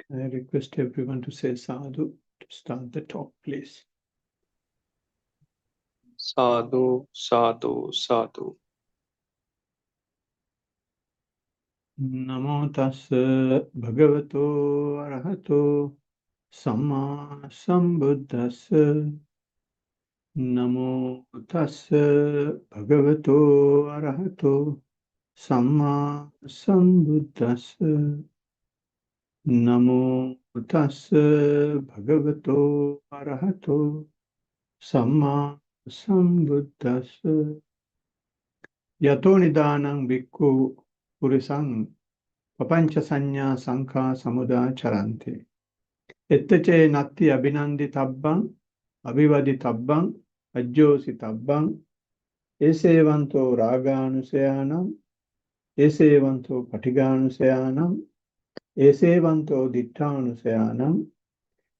I request everyone to say sadhu to start the talk, please. Sadhu, sadhu, sadhu. Namo tassa bhagavato arahato samma sambuddhassa. Namo tassa bhagavato arahato samma sambuddhassa. Namo tassa bhagavato arahato samma sambuddhassa. Yato nidanang bhikkhu purisang papancha sanya sankha samuda charante. Ettache natti abhinandi tabbang abhivadi tabbang ajjosi tabbang esevanto raganusayanam esevanto patiganusayanam esevanto ditthanusayanam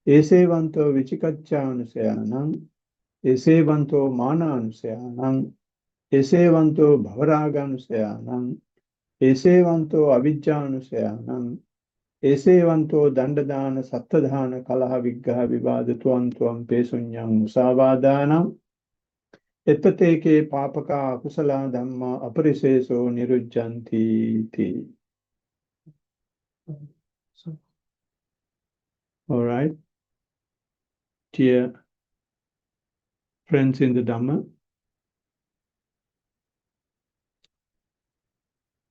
esevanto vichikacchanusayanam esevanto mananusayanam esevanto bhavaraganusyanam, esevanto avijjanusayanam, esevanto dandadana sattadhana kalaha viggaha vivada tuam pesunyam musavadanam, ettateke papaka kusala dhamma apariseso nirujjanti ti. All right, dear friends in the Dhamma,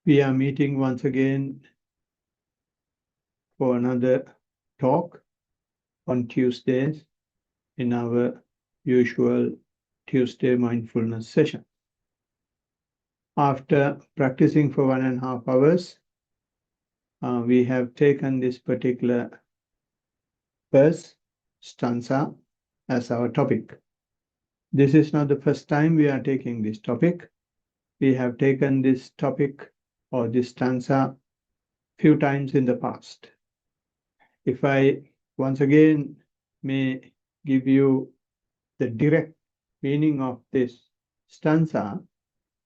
we are meeting once again for another talk on Tuesdays in our usual Tuesday mindfulness session. After practicing for 1.5 hours, we have taken this particular verse, stanza, as our topic. This is not the first time we are taking this topic. We have taken this topic or this stanza few times in the past. If I once again may give you the direct meaning of this stanza,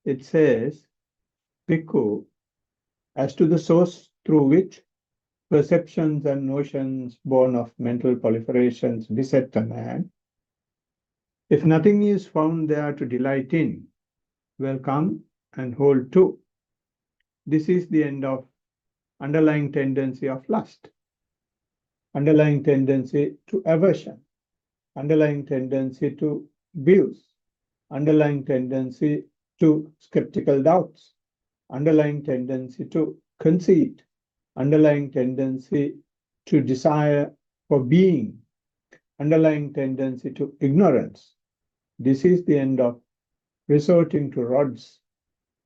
it says, Bhikkhu, as to the source through which perceptions and notions born of mental proliferations beset a man, if nothing is found there to delight in, welcome and hold to, this is the end of underlying tendency of lust, underlying tendency to aversion, underlying tendency to views, underlying tendency to skeptical doubts, underlying tendency to conceit, underlying tendency to desire for being, underlying tendency to ignorance. This is the end of resorting to rods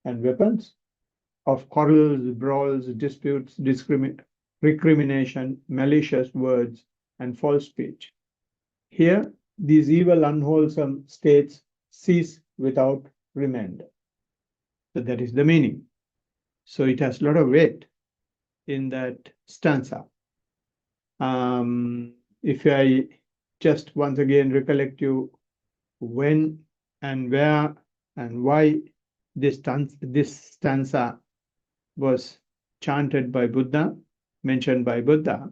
and weapons, of quarrels, brawls, disputes, recrimination, malicious words, and false speech. Here, these evil, unwholesome states cease without remainder. So that is the meaning. So it has a lot of weight in that stanza. If I just once again recollect you when and where and why this stanza was chanted by Buddha, mentioned by Buddha,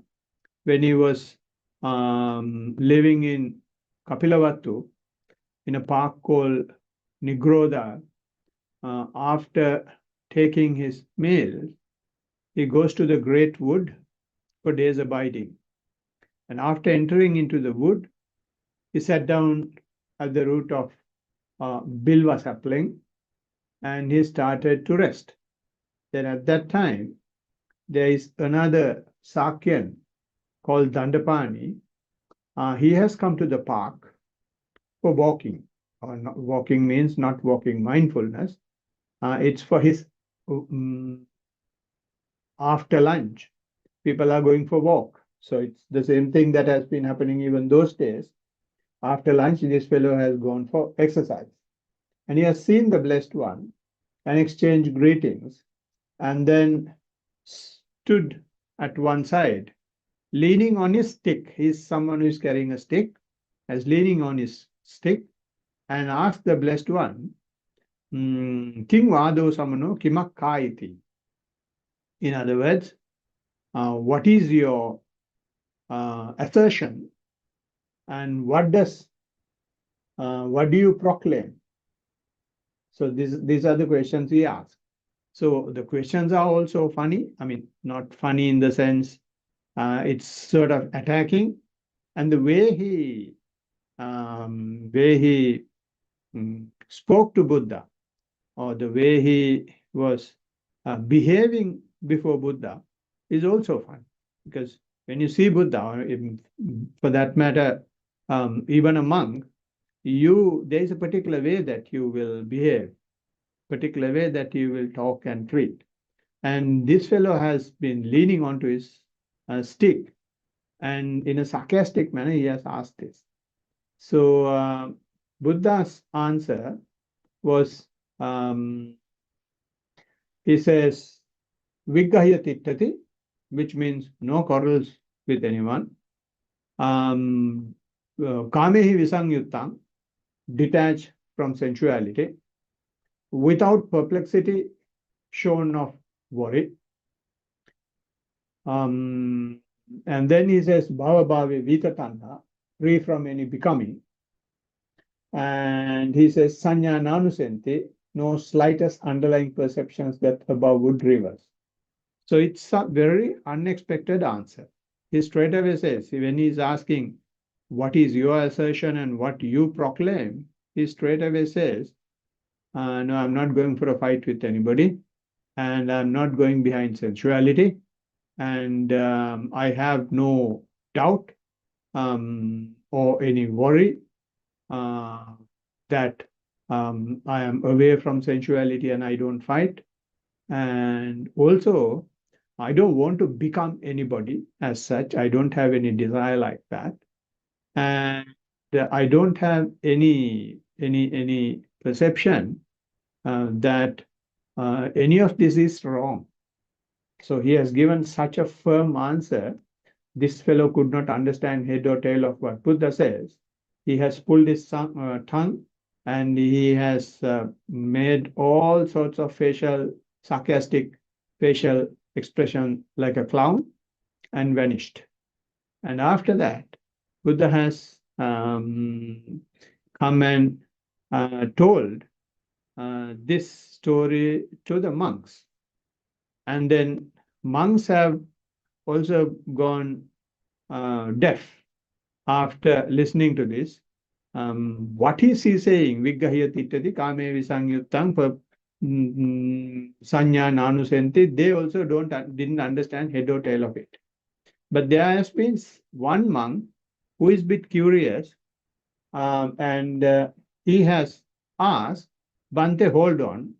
when he was living in Kapilavatthu in a park called Nigrodha. After taking his meal, he goes to the great wood for days abiding. And after entering into the wood, he sat down at the root of Bilva sapling and he started to rest. Then at that time, there is another Sakyan called Dandapani. He has come to the park for walking. Or not, walking means not walking mindfulness. It's for his after lunch. People are going for walk. So it's the same thing that has been happening even those days. After lunch, this fellow has gone for exercise. And he has seen the Blessed One and exchanged greetings and then stood at one side, leaning on his stick. He's someone who is carrying a stick, as leaning on his stick, and asked the Blessed One, King Vado Samano Kimakkaiti. In other words, what is your assertion, and what do you proclaim? So these are the questions he asked. So the questions are also funny. I mean, not funny in the sense it's sort of attacking, and the way he spoke to Buddha, or the way he was behaving before Buddha, is also fun. Because when you see Buddha, or for that matter, even a monk, there is a particular way that you will behave, particular way that you will talk and treat. And this fellow has been leaning onto his stick, and in a sarcastic manner, he has asked this. So Buddha's answer was, he says, Viggahya tittati, which means no quarrels with anyone. Kamehi visangyuttam, detached from sensuality, without perplexity, shorn of worry. And then he says, bhava bhave vitatanda, free from any becoming. And he says, sanya nanusente, no slightest underlying perceptions that above would reverse. So it's a very unexpected answer. He straight away says, when he's asking, what is your assertion and what you proclaim, he straight away says, no, I'm not going for a fight with anybody, and I'm not going behind sensuality, and I have no doubt or any worry that I am away from sensuality and I don't fight. And also, I don't want to become anybody as such. I don't have any desire like that. And I don't have any perception that any of this is wrong. So he has given such a firm answer. This fellow could not understand head or tail of what Buddha says. He has pulled his tongue, and he has made all sorts of sarcastic facial expression like a clown, and vanished. And after that, Buddha has come and told this story to the monks. And then monks have also gone deaf after listening to this. What is he saying? Viggahya tittati kame visangyuttam sanya nanusenti. They also didn't understand head or tail of it. But there has been one monk who is a bit curious, and he has asked, Bante, hold on.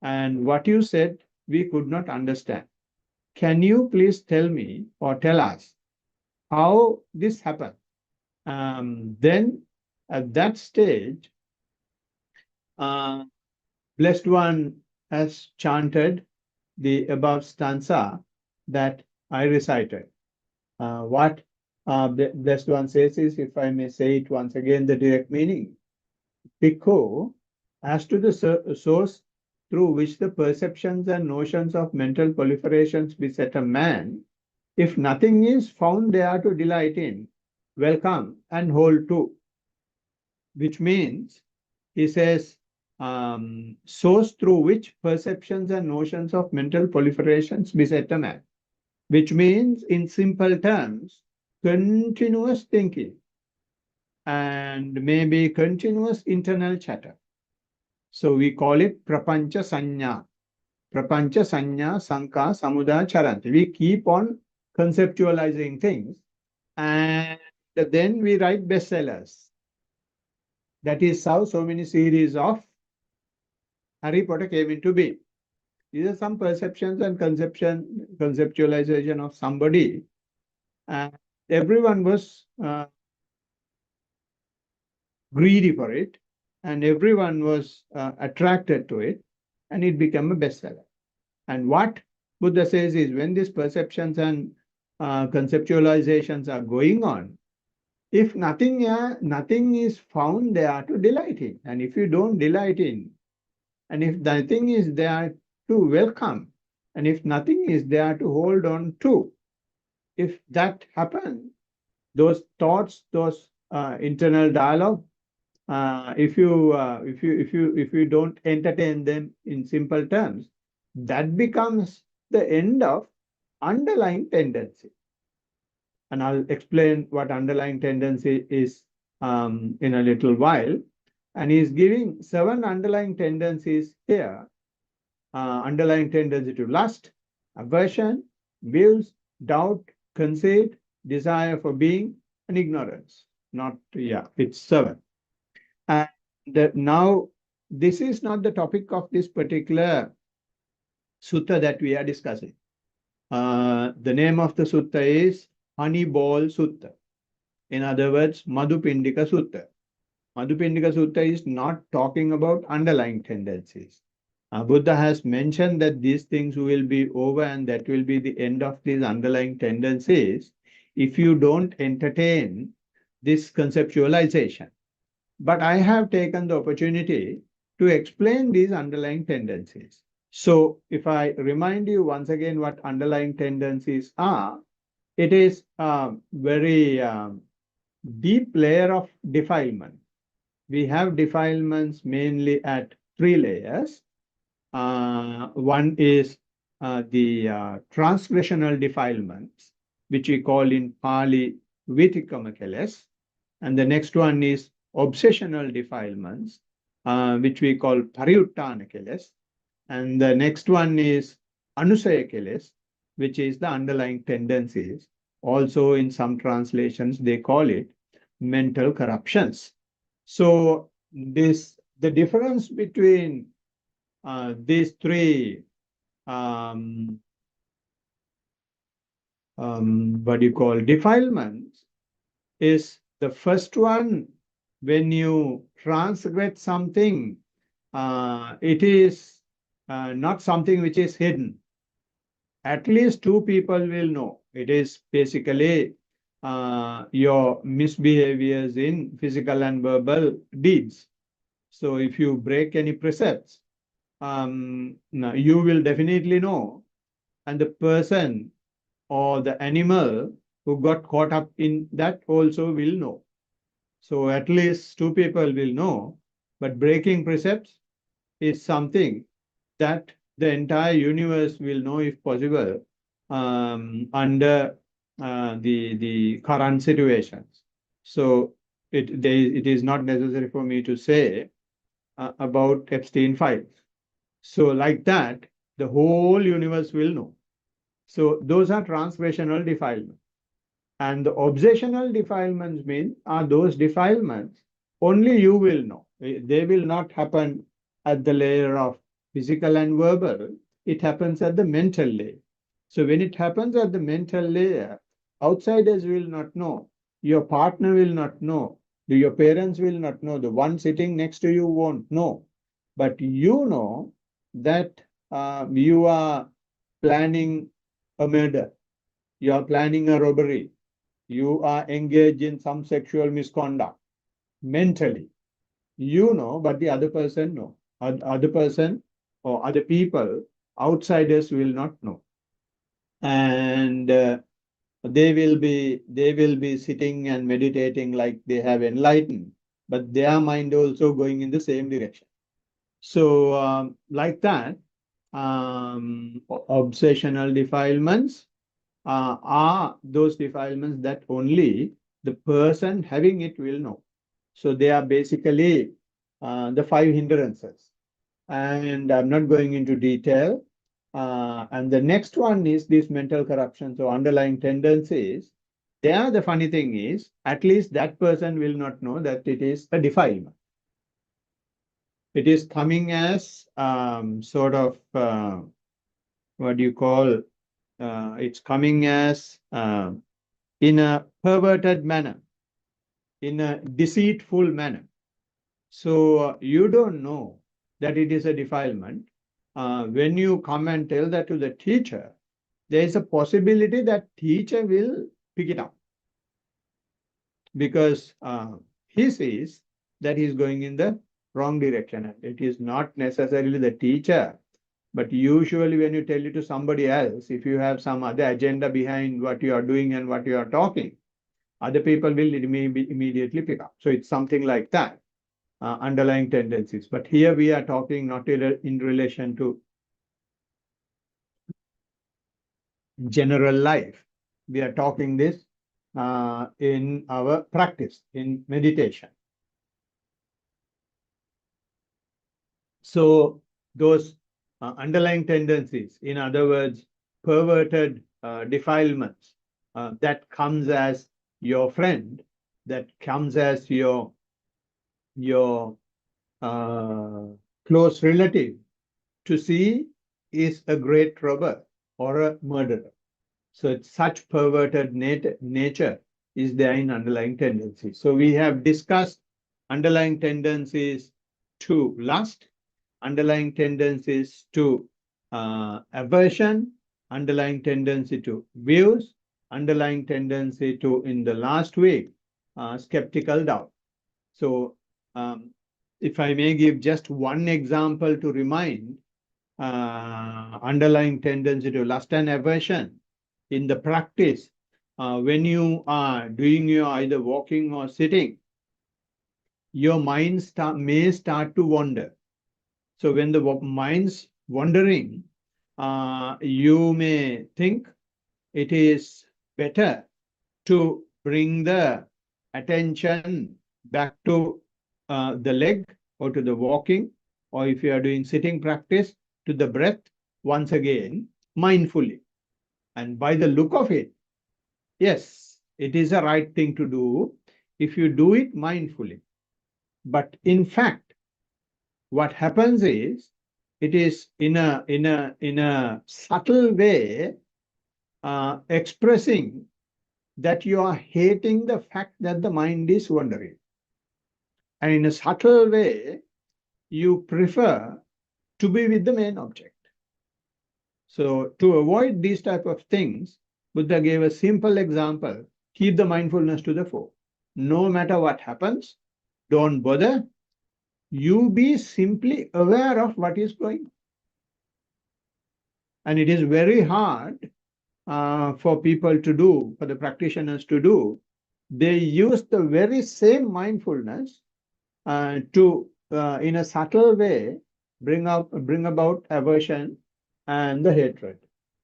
And what you said, we could not understand. Can you please tell me or tell us how this happened? Then at that stage, Blessed One has chanted the above stanza that I recited. What Blessed One says is, if I may say it once again, the direct meaning. Bhikkhu, as to the source through which the perceptions and notions of mental proliferations beset a man, if nothing is found there to delight in, welcome and hold to. Which means, he says, source through which perceptions and notions of mental proliferations beset a man. Which means, in simple terms, continuous thinking and maybe continuous internal chatter. So we call it prapancha sanya. Prapancha sanya sanka samudaya charanti. We keep on conceptualizing things, and then we write bestsellers. That is how so many series of Harry Potter came into being. These are some perceptions and conceptualization of somebody. Everyone was greedy for it, and everyone was attracted to it, and it became a bestseller. And what Buddha says is, when these perceptions and conceptualizations are going on, if nothing is found there to delight in, and if you don't delight in, and if nothing is there to welcome, and if nothing is there to hold on to, if that happens, those thoughts, those internal dialogue, if you don't entertain them in simple terms, that becomes the end of underlying tendency. And I'll explain what underlying tendency is in a little while. And he's giving 7 underlying tendencies here. Underlying tendency to lust, aversion, views, doubt, conceit, desire for being, and ignorance. Not, yeah, it's 7. And now, this is not the topic of this particular sutta that we are discussing. The name of the sutta is Honey Ball Sutta. In other words, Madu Pindika Sutta. Madu Pindika Sutta is not talking about underlying tendencies. Buddha has mentioned that these things will be over and that will be the end of these underlying tendencies if you don't entertain this conceptualization. But I have taken the opportunity to explain these underlying tendencies. So if I remind you once again what underlying tendencies are, it is a very deep layer of defilement. We have defilements mainly at 3 layers. One is the transgressional defilements, which we call in Pali Vitikamakeles. And the next one is obsessional defilements, which we call Pariuttanakeles. And the next one is Anusayakeles, which is the underlying tendencies. Also, in some translations, they call it mental corruptions. So, the difference between these 3 what do you call defilements is the first one. When you transgress something, it is not something which is hidden. At least 2 people will know. It is basically your misbehaviors in physical and verbal deeds. So if you break any precepts, you will definitely know, and the person or the animal who got caught up in that also will know. So at least 2 people will know, but breaking precepts is something that the entire universe will know if possible under the current situations. So it is not necessary for me to say about Epstein files. So like that, the whole universe will know. So those are transgressional defilements. And the obsessional defilements are those defilements only you will know. They will not happen at the layer of physical and verbal. It happens at the mental layer. So when it happens at the mental layer, outsiders will not know. Your partner will not know. Your parents will not know. The one sitting next to you won't know. But you know that you are planning a murder. You are planning a robbery. You are engaged in some sexual misconduct mentally. You know, but the other person know. Other person or other people, outsiders will not know. And they will be sitting and meditating like they have enlightened, but their mind also going in the same direction. So like that, obsessional defilements are those defilements that only the person having it will know. So they are basically the 5 hindrances. And I'm not going into detail. And the next one is these mental corruptions or underlying tendencies. There, the funny thing is, at least that person will not know that it is a defilement. It is coming as sort of what do you call? It's coming as in a perverted manner, in a deceitful manner. So you don't know that it is a defilement. When you come and tell that to the teacher, there is a possibility that teacher will pick it up because he sees that he is going in the wrong direction. It is not necessarily the teacher, But usually when you tell it to somebody else, if you have some other agenda behind what you are doing and what you are talking, other people will immediately pick up. So it's something like that, underlying tendencies. But here we are talking not in relation to general life. We are talking this in our practice, in meditation. So those underlying tendencies, in other words, perverted defilements, that comes as your friend, that comes as your close relative, to see is a great robber or a murderer. So it's such perverted nature is there in underlying tendencies. So we have discussed underlying tendencies to lust, underlying tendencies to aversion, underlying tendency to views, underlying tendency to, in the last week, skeptical doubt. So if I may give just one example to remind underlying tendency to lust and aversion in the practice, when you are doing your either walking or sitting, your mind may start to wander. So when the mind's wandering, you may think it is better to bring the attention back to the leg or to the walking, or if you are doing sitting practice, to the breath once again, mindfully. And by the look of it, yes, it is a right thing to do if you do it mindfully. But in fact, what happens is, it is in a subtle way expressing that you are hating the fact that the mind is wandering. And in a subtle way, you prefer to be with the main object. So to avoid these type of things, Buddha gave a simple example: keep the mindfulness to the fore. No matter what happens, don't bother. You be simply aware of what is going on. And it is very hard for people to do, for the practitioners to do. They use the very same mindfulness to, in a subtle way, bring about aversion and the hatred.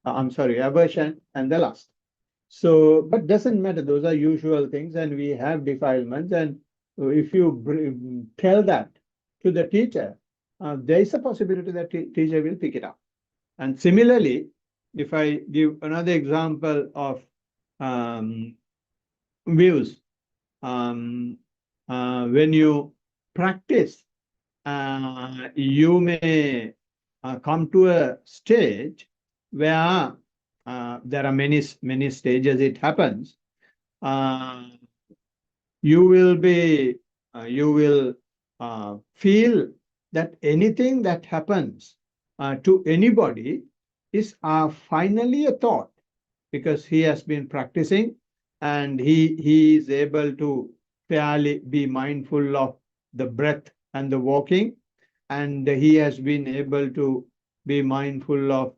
Aversion and the lust. So, but doesn't matter. Those are usual things, and we have defilements. And if you tell that to the teacher, there is a possibility that teacher will pick it up. And similarly, if I give another example of views, when you practice, you may come to a stage where there are many stages it happens. You will feel that anything that happens to anybody is finally a thought, because he has been practicing and he is able to fairly be mindful of the breath and the walking, and he has been able to be mindful of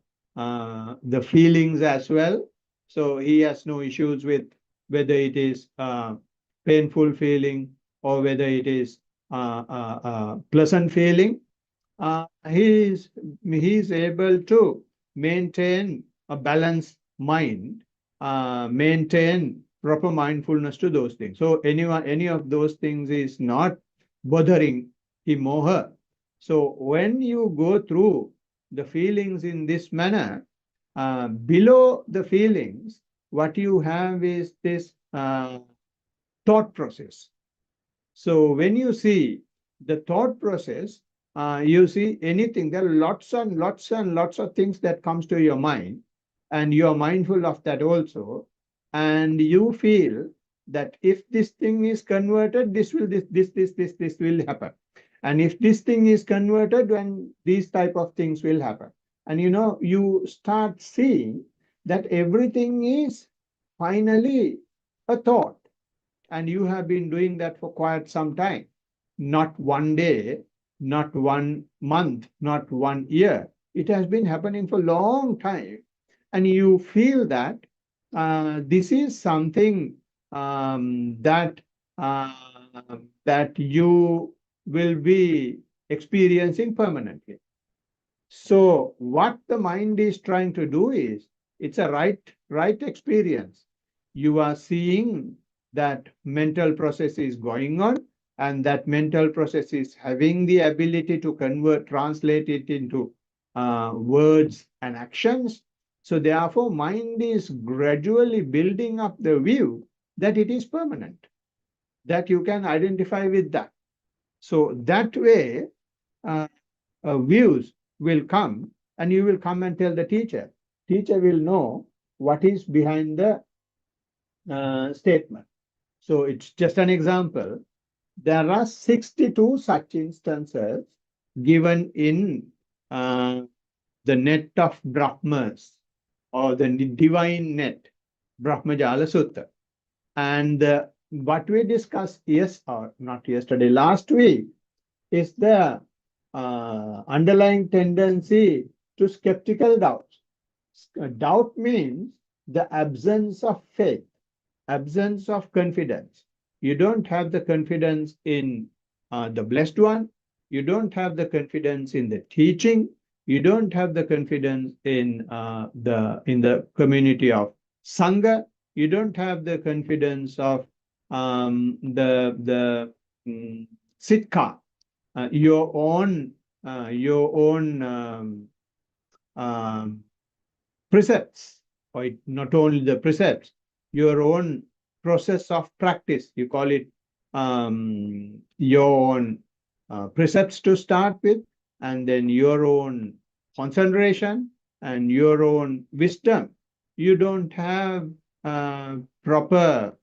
the feelings as well. So he has no issues with whether it is painful feeling or whether it is pleasant feeling. He is able to maintain a balanced mind, maintain proper mindfulness to those things. So any of those things is not bothering him or her. So when you go through the feelings in this manner, below the feelings, what you have is this thought process. So when you see the thought process, you see anything, there are lots and lots and lots of things that comes to your mind, and you are mindful of that also. And you feel that if this thing is converted, this will happen. And if this thing is converted, then these type of things will happen. And you start seeing that everything is finally a thought. And you have been doing that for quite some time. Not one day, not 1 month, not 1 year, It has been happening for a long time. And you feel that this is something that that you will be experiencing permanently. So what the mind is trying to do is, it's a right experience. You are seeing that mental process is going on, and that mental process is having the ability to translate it into words and actions. So therefore, mind is gradually building up the view that it is permanent, that you can identify with that. So that way, uh, views will come, and you will come and tell the teacher. Teacher will know what is behind the statement. So it's just an example. There are 62 such instances given in uh, the net of Brahmas, or the divine net, Brahmajala Sutta. And what we discussed, yes, or not yesterday, last week, is the underlying tendency to skeptical doubts. Doubt means the absence of faith, absence of confidence. You don't have the confidence in the blessed one. You don't have the confidence in the teaching. You don't have the confidence in the community of sangha. You don't have the confidence of the sitka, your own um, precepts, or not only the precepts, your own process of practice. You call it your own precepts to start with, and then your own concentration and your own wisdom. You don't have proper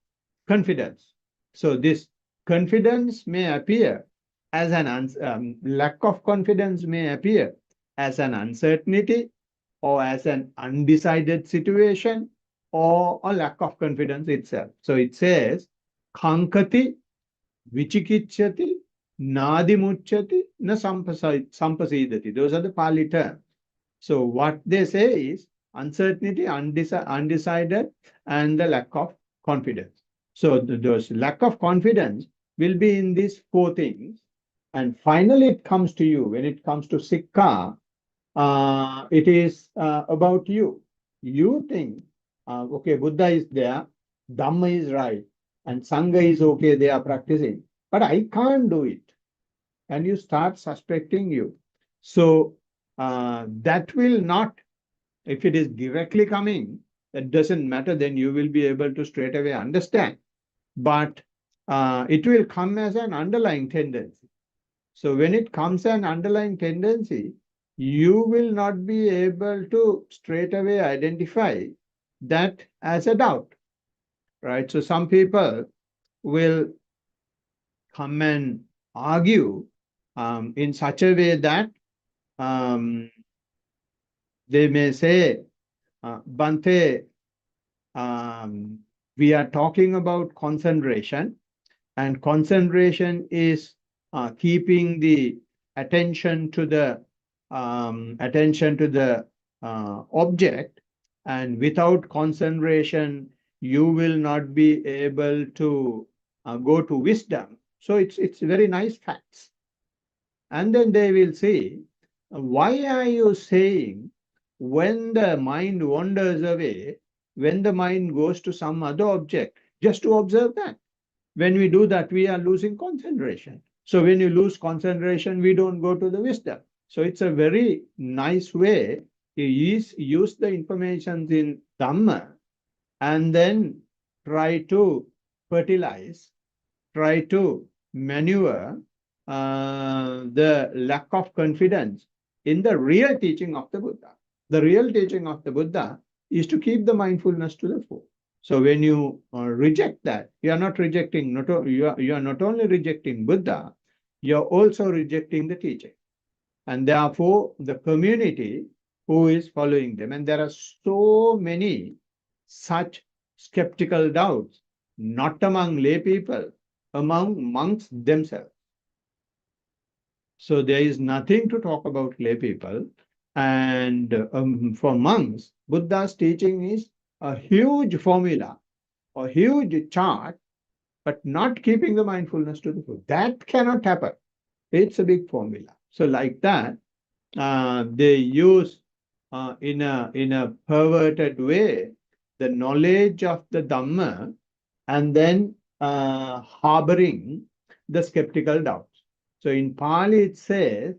confidence. So this confidence may appear as an lack of confidence may appear as an uncertainty, or as an undecided situation, or a lack of confidence itself. So it says, kankati, vichikicchati, nadimucchati, na sampasidati. Those are the Pali terms. So what they say is uncertainty, undecided, and the lack of confidence. So those lack of confidence will be in these four things. And finally, it comes to you. When it comes to Sikha, it is about you. You think, okay, Buddha is there, Dhamma is right, and Sangha is okay, they are practicing, but I can't do it. And you start suspecting you. So that will not, if it is directly coming, that doesn't matter, then you will be able to straight away understand. But it will come as an underlying tendency. So when it comes an underlying tendency, you will not be able to straight away identify that as a doubt, right? So some people will come and argue in such a way that um, they may say, Bante, we are talking about concentration, and concentration is keeping the attention to the object, and without concentration you will not be able to go to wisdom. So it's very nice facts. And then they will say, why are you saying when the mind wanders away, when the mind goes to some other object, just to observe that? When we do that, we are losing concentration. So when you lose concentration, we don't go to the wisdom. So it's a very nice way to use the information in Dhamma, and then try to fertilize, try to manure the lack of confidence in the real teaching of the Buddha. The real teaching of the Buddha is to keep the mindfulness to the fore. So when you reject that, you are not rejecting, you are not only rejecting Buddha, you are also rejecting the teaching. And therefore, the community who is following them. And there are so many such skeptical doubts, not among lay people, among monks themselves. So there is nothing to talk about lay people. And for monks, Buddha's teaching is a huge formula, a huge chart, but not keeping the mindfulness to the full. That cannot happen. It's a big formula. So like that, they use in a perverted way the knowledge of the Dhamma and then harboring the skeptical doubts. So in Pali it says,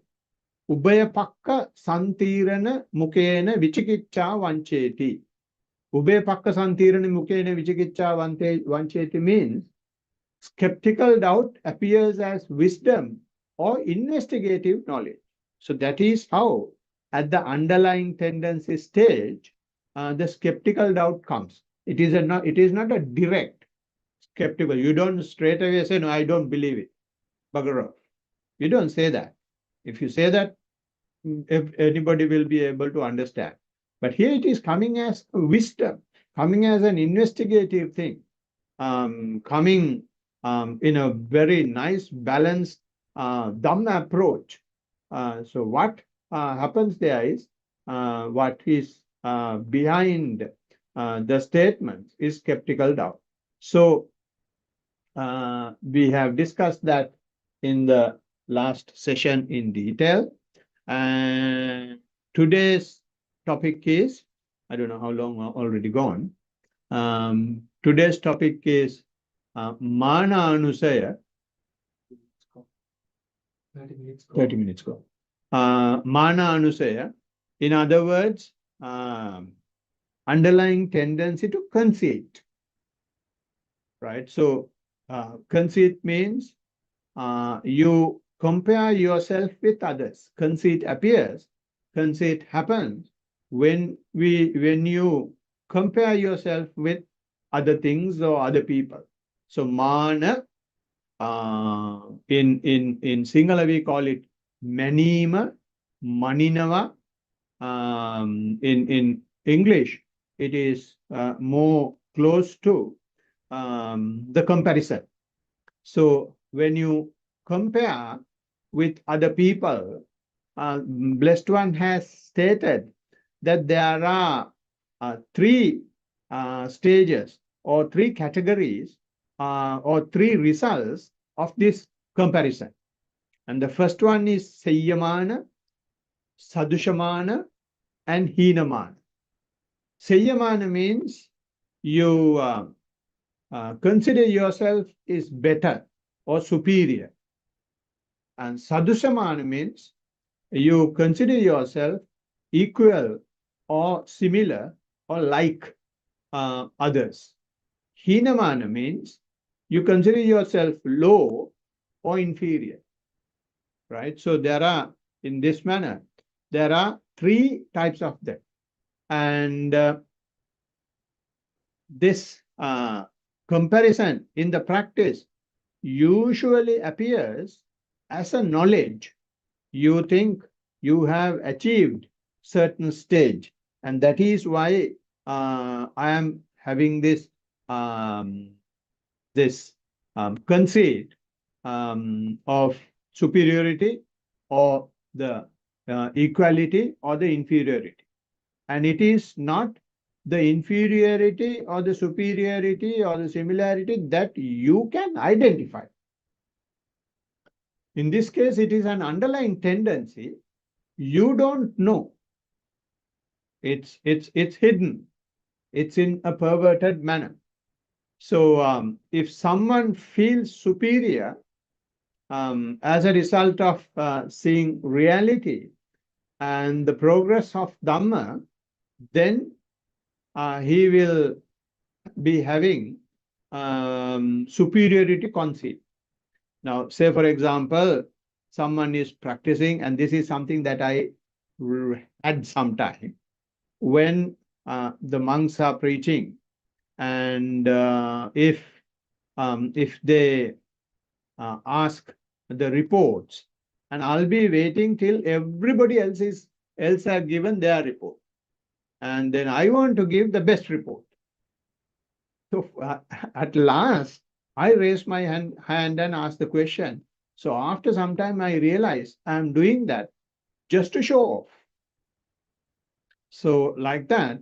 Ubhayapakka santirana mukena vichikicha vancheti. Ubhayapakka santirana mukena vichikicha vancheti means skeptical doubt appears as wisdom or investigative knowledge. So that is how, at the underlying tendency stage, the skeptical doubt comes. It is not a direct skeptical. You don't straight away say, no, I don't believe it. Bugger off. You don't say that. If you say that, if anybody will be able to understand. But here it is coming as wisdom, coming as an investigative thing, coming in a very nice, balanced Dhamma approach. So what happens there is, what is behind the statements is skeptical doubt. So we have discussed that in the last session in detail. And today's topic is, I don't know how long already gone. Today's topic is Mana Anusaya. 30 minutes ago. Mana Anusaya. In other words, underlying tendency to conceit. Right? So, conceit means you compare yourself with others. Conceit appears. Conceit happens when you compare yourself with other things or other people. So mana, in Sinhala we call it manima, maninava. In English, it is more close to the comparison. So when you compare with other people, Blessed One has stated that there are three stages or three categories or three results of this comparison. And the first one is Sayyamana, Sadushamana, and Heenamana. Sayyamana means you consider yourself is better or superior. And Sadushamana means you consider yourself equal or similar or like others. Heenamana means you consider yourself low or inferior. Right? So there are, in this manner, there are three types of them. And this comparison in the practice usually appears as a knowledge. You think you have achieved certain stage, and that is why I am having this conceit of superiority or the equality or the inferiority. And it is not the inferiority or the superiority or the similarity that you can identify. In this case, it is an underlying tendency. You don't know. It's hidden. It's in a perverted manner. So if someone feels superior as a result of seeing reality and the progress of Dhamma, then he will be having superiority conceit. Now, say for example, someone is practicing, and this is something that I had some time, when the monks are preaching, and if they ask the reports, and I'll be waiting till everybody else have given their report, and then I want to give the best report. So at last, I raised my hand and asked the question. So after some time, I realized I'm doing that just to show off. So like that,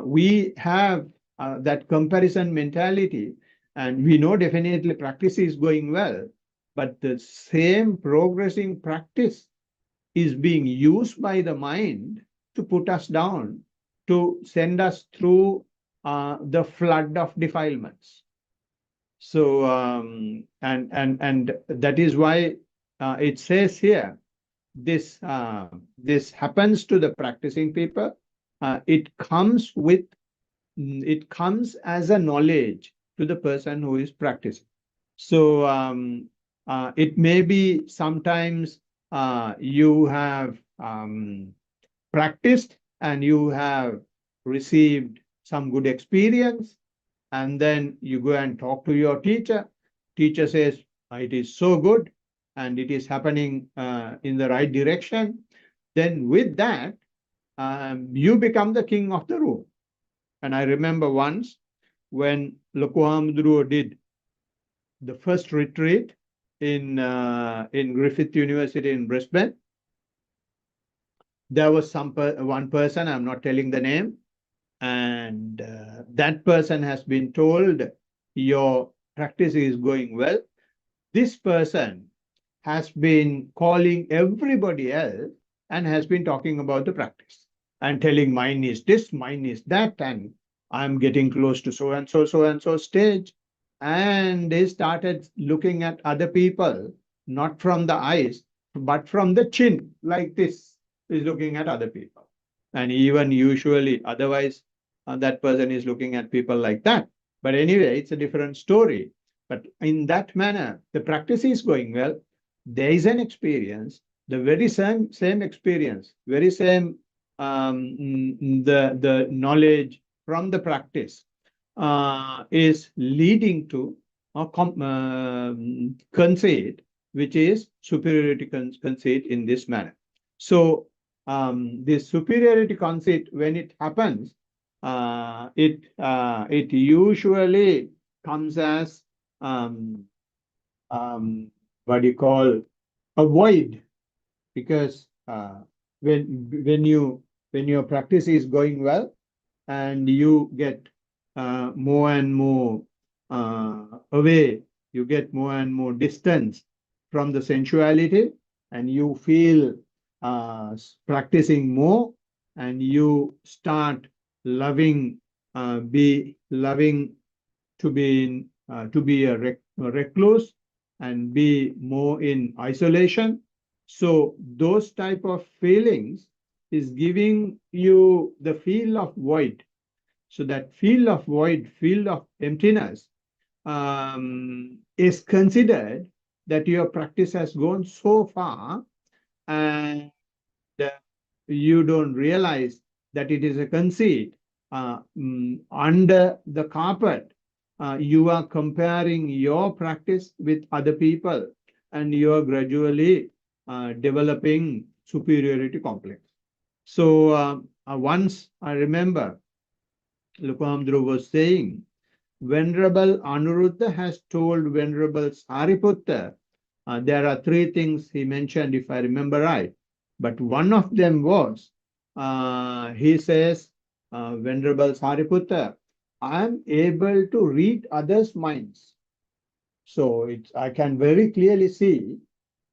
we have that comparison mentality, and we know definitely practice is going well, but the same progressing practice is being used by the mind to put us down, to send us through the flood of defilements. So, and that is why it says here, this happens to the practicing people. It comes with, it comes as a knowledge to the person who is practicing. So it may be sometimes you have practiced and you have received some good experience, and then you go and talk to your teacher. Teacher says, it is so good and it is happening in the right direction. Then with that, you become the king of the room. And I remember once when Lokuhamdru did the first retreat in Griffith University in Brisbane, there was one person, I'm not telling the name, and that person has been told, your practice is going well. This person has been calling everybody else and has been talking about the practice and telling mine is this, mine is that, and I'm getting close to so and so stage. And they started looking at other people, not from the eyes, but from the chin, like this, is looking at other people. And even usually, otherwise, that person is looking at people like that. But anyway, it's a different story. But in that manner, the practice is going well. There is an experience, the very same experience, very same the knowledge from the practice is leading to a conceit, which is superiority conceit in this manner. So this superiority conceit, when it happens, it usually comes as what do you call, a void, because when your practice is going well and you get more and more away, you get more and more distance from the sensuality, and you feel practicing more, and you start loving, be loving to be a recluse and be more in isolation. So those type of feelings is giving you the feel of void. So that feel of void, feel of emptiness, is considered that your practice has gone so far, and you don't realize that it is a conceit. Under the carpet, you are comparing your practice with other people, and you are gradually developing superiority complex. So once I remember Lokuhamdru was saying, Venerable Anuruddha has told Venerable Sariputta, there are three things he mentioned, if I remember right. But one of them was, he says, Venerable Sariputta, I am able to read others' minds. So I can very clearly see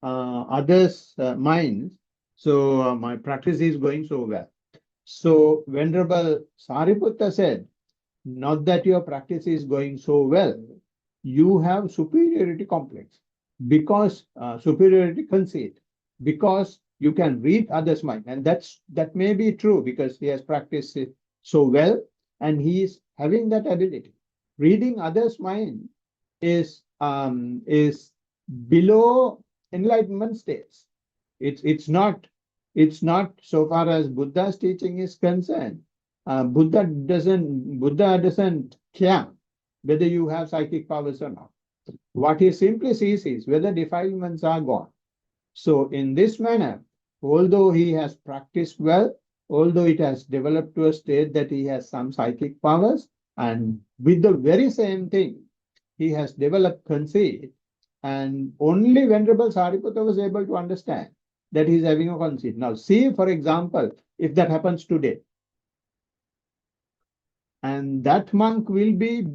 others' minds. So my practice is going so well. So Venerable Sariputta said, not that your practice is going so well, you have superiority complex, because superiority conceit, because you can read others' mind. And that may be true, because he has practiced it so well, and he is having that ability. Reading others' mind is below enlightenment states. It's not so far as Buddha's teaching is concerned. Buddha doesn't care whether you have psychic powers or not. What he simply sees is whether defilements are gone. So in this manner, although he has practiced well, although it has developed to a state that he has some psychic powers, and with the very same thing, he has developed conceit, and only Venerable Sariputta was able to understand that he's having a conceit. Now, see, for example, if that happens today, and that monk will be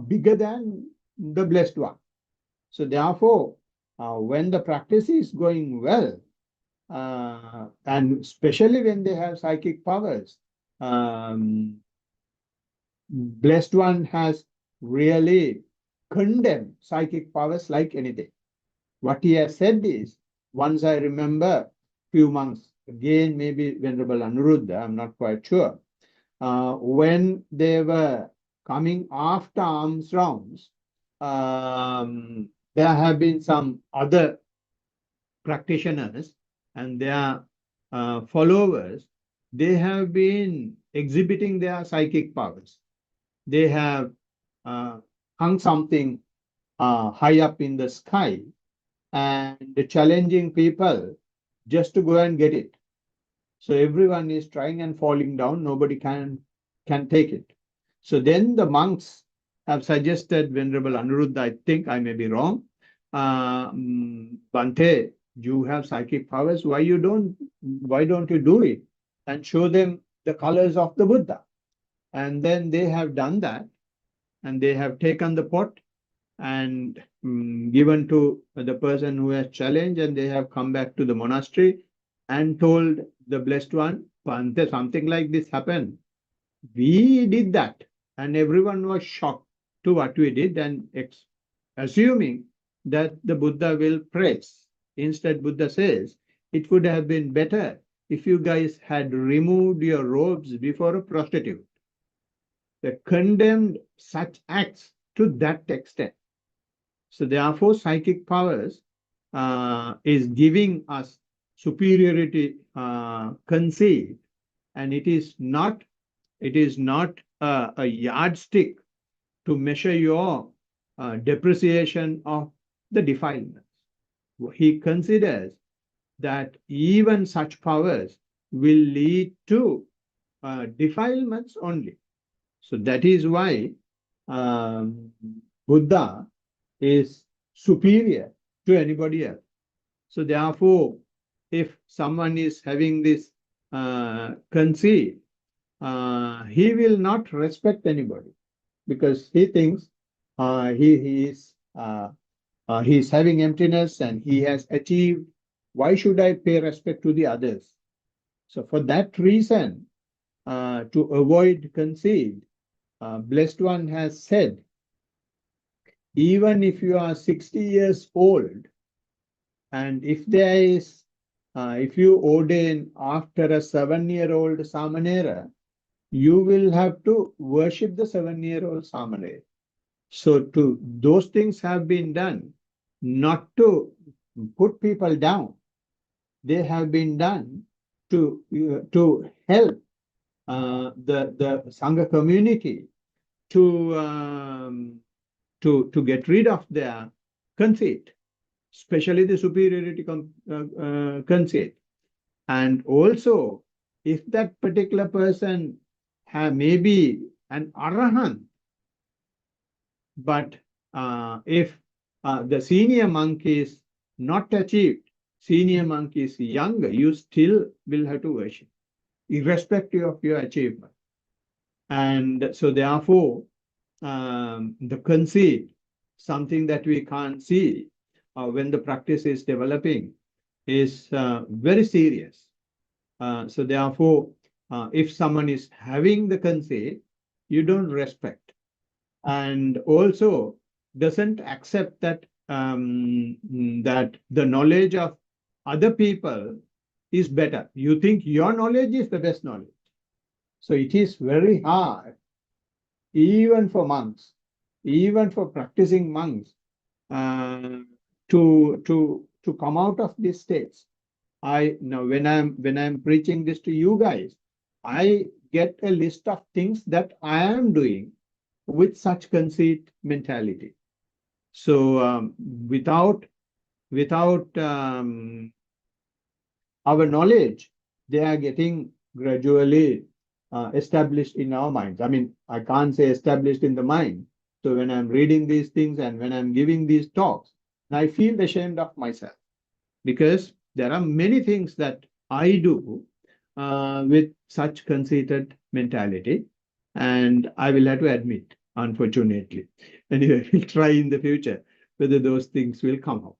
bigger than the blessed one. So therefore, when the practice is going well, and especially when they have psychic powers, blessed one has really condemned psychic powers like anything. What he has said is, once I remember few monks, again maybe Venerable Anuruddha, I'm not quite sure, when they were coming after alms rounds, there have been some other practitioners and their followers, they have been exhibiting their psychic powers. They have hung something high up in the sky and challenging people just to go and get it. So everyone is trying and falling down. Nobody can take it. So then the monks have suggested Venerable Anuruddha, I think I may be wrong, Bhante, you have psychic powers. Why don't you do it and show them the colors of the Buddha? And then they have done that, and they have taken the pot and given to the person who has challenged, and they have come back to the monastery and told the blessed one, Bhante, something like this happened. We did that, and everyone was shocked to what we did, and assuming that the Buddha will praise. Instead, Buddha says, it would have been better if you guys had removed your robes before a prostitute. They condemned such acts to that extent. So therefore, psychic powers is giving us superiority conceit, and it is not a yardstick to measure your depreciation of the defilements. He considers that even such powers will lead to defilements only. So that is why Buddha is superior to anybody else. So therefore, if someone is having this conceit, he will not respect anybody, because he thinks he is having emptiness and he has achieved. Why should I pay respect to the others? So for that reason, to avoid conceit, Blessed One has said, even if you are 60 years old, and if you ordain after a 7-year-old Samanera, you will have to worship the 7-year-old Samanera. So those things have been done not to put people down. They have been done to help the Sangha community to get rid of their conceit, especially the superiority conceit. And also, if that particular person may be an arahant, but if the senior monk is not achieved, senior monk is younger, you still will have to worship, irrespective of your achievement. And so therefore, the conceit, something that we can't see when the practice is developing, is very serious. So therefore, if someone is having the conceit, you don't respect, and also doesn't accept that that the knowledge of other people is better. You think your knowledge is the best knowledge. So it is very hard, even for monks, even for practicing monks, to come out of these states. When I'm preaching this to you guys, I get a list of things that I am doing with such conceit mentality. So without our knowledge, they are getting gradually established in our minds. I mean, I can't say established in the mind. So when I'm reading these things and when I'm giving these talks, I feel ashamed of myself, because there are many things that I do with such conceited mentality. And I will have to admit, unfortunately. Anyway, we'll try in the future whether those things will come up.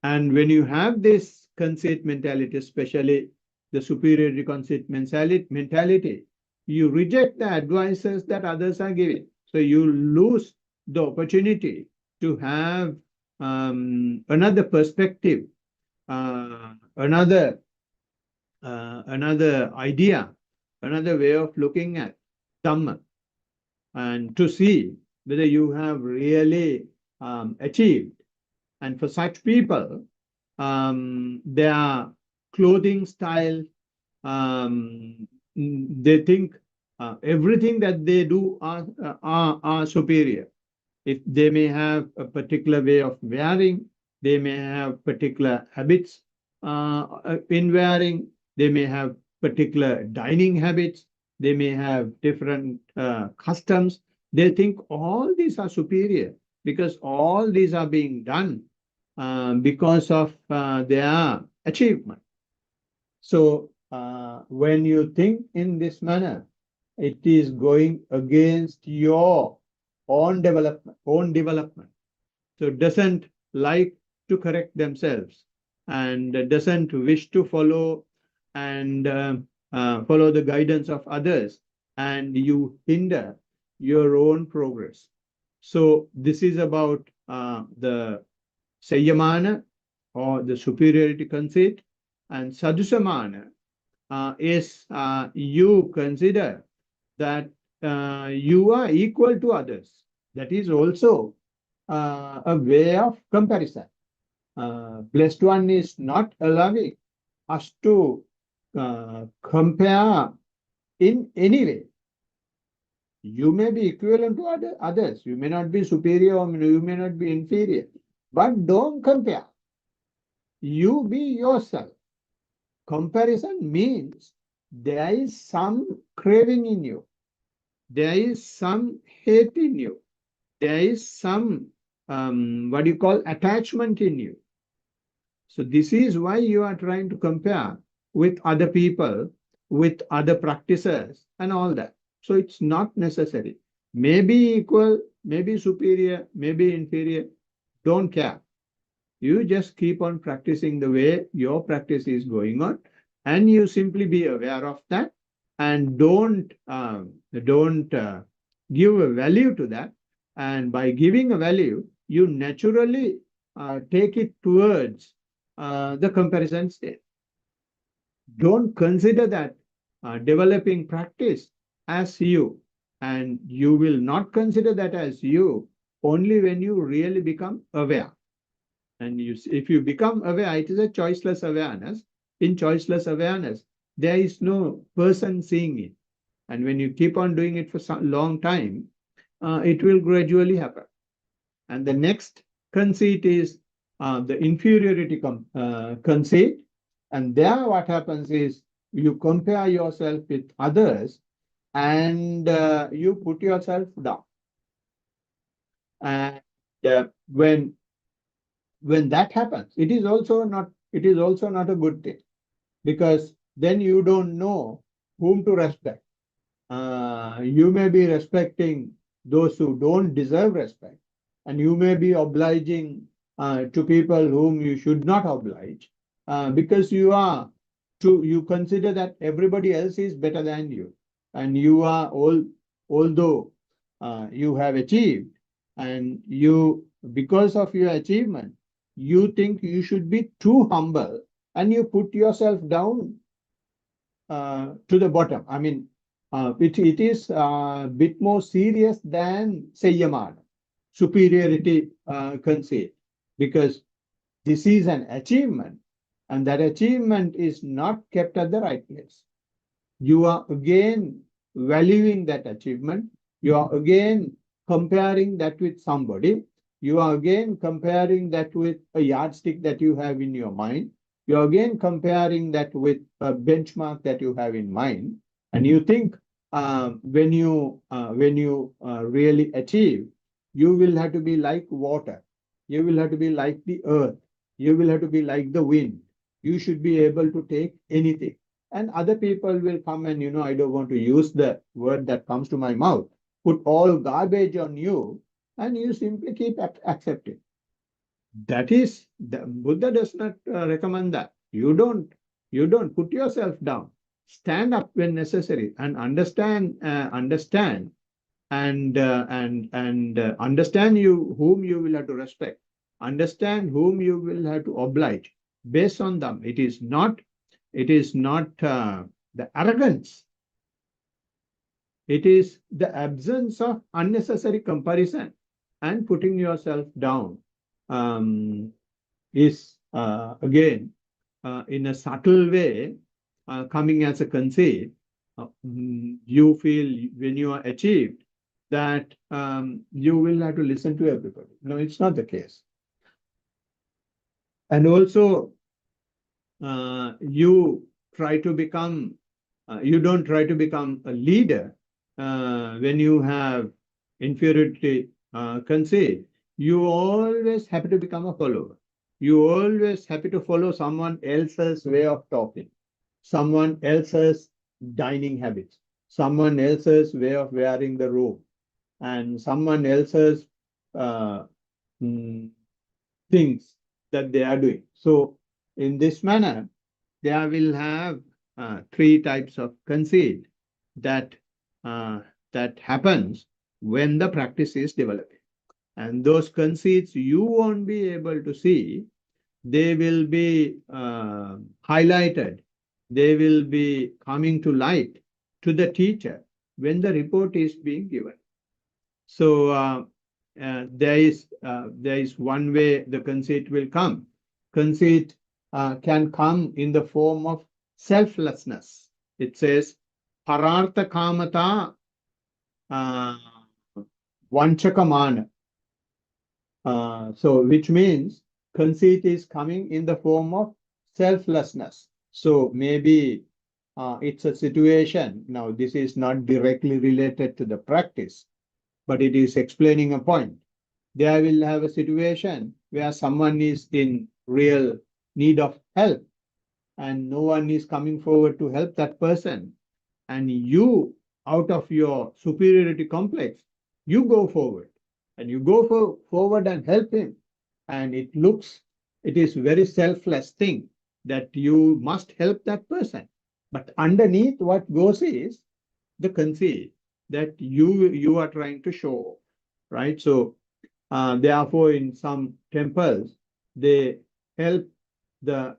And when you have this conceit mentality, especially the superiority conceit mentality, you reject the advices that others are giving. So you lose the opportunity to have another perspective, another idea, another way of looking at Dhamma, and to see whether you have really achieved. And for such people, their clothing style, they think everything that they do are superior. If they may have a particular way of wearing, they may have particular habits in wearing, they may have particular dining habits, they may have different customs. They think all these are superior because all these are being done because of their achievement. So when you think in this manner, it is going against your own development. So doesn't like to correct themselves and doesn't wish to follow and follow the guidance of others, and you hinder your own progress. So this is about the Sayyamana or the superiority conceit, and Sadusamana is you consider that you are equal to others. That is also a way of comparison. Blessed One is not allowing us to compare in any way. You may be equivalent to others. You may not be superior or you may not be inferior. But don't compare. You be yourself. Comparison means there is some craving in you. There is some hate in you. There is some, what you call, attachment in you. So this is why you are trying to compare with other people, with other practices and all that. So it's not necessary. Maybe equal, maybe superior, maybe inferior. Don't care. You just keep on practicing the way your practice is going on, and you simply be aware of that, and don't give a value to that. And by giving a value, you naturally take it towards the comparison state. Don't consider that developing practice as you, and you will not consider that as you only when you really become aware. And if you become aware, it is a choiceless awareness. In choiceless awareness, there is no person seeing it. And when you keep on doing it for some long time, it will gradually happen. And the next conceit is the inferiority conceit. And there what happens is you compare yourself with others and you put yourself down. And when that happens, it is also not a good thing, because then you don't know whom to respect. You may be respecting those who don't deserve respect, and you may be obliging to people whom you should not oblige, because you consider that everybody else is better than you, and you are although you have achieved, and because of your achievement, you think you should be too humble, and you put yourself down to the bottom. I mean, it is a bit more serious than Sayyamana, superiority conceit, because this is an achievement, and that achievement is not kept at the right place. You are again valuing that achievement. You are again comparing that with somebody. You are again comparing that with a yardstick that you have in your mind. You are again comparing that with a benchmark that you have in mind. And you think when you really achieve, you will have to be like water. You will have to be like the earth. You will have to be like the wind. You should be able to take anything. and other people will come and, I don't want to use the word that comes to my mouth, put all garbage on you, and you simply keep accepting. That is, the Buddha does not recommend that. You don't put yourself down. Stand up when necessary and understand and understand whom you will have to respect, understand whom you will have to oblige based on them. It is not the arrogance. It is the absence of unnecessary comparison and putting yourself down. Is again in a subtle way coming as a conceit. You feel when you are achieved that you will have to listen to everybody. No, it's not the case. And also, you don't try to become a leader when you have inferiority conceit. You always happy to become a follower. You always happy to follow someone else's way of talking, someone else's dining habits, someone else's way of wearing the robe, and someone else's uh, things that they are doing. So in this manner, there will have three types of conceit that that happens when the practice is developing. And those conceits you won't be able to see. They will be highlighted. They will be coming to light to the teacher when the report is being given. So there is one way the conceit will come. Conceit can come in the form of selflessness. It says, parartha kamata vanchakamana. So which means conceit is coming in the form of selflessness. So maybe it's a situation. Now, this is not directly related to the practice, but it is explaining a point. There will have a situation where someone is in real need of help and no one is coming forward to help that person. And you, out of your superiority complex, you go forward and you go forward and help him. And it is very selfless thing that you must help that person. But underneath what goes is the conceit that you are trying to show, right? So therefore, in some temples, they help the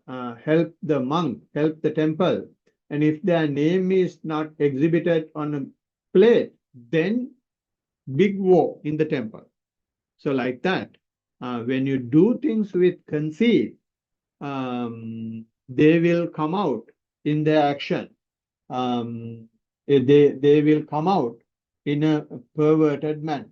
monk, help the temple, and if their name is not exhibited on a plate, then big war in the temple. So like that, when you do things with conceit, they will come out in their action. They will come out in a perverted manner.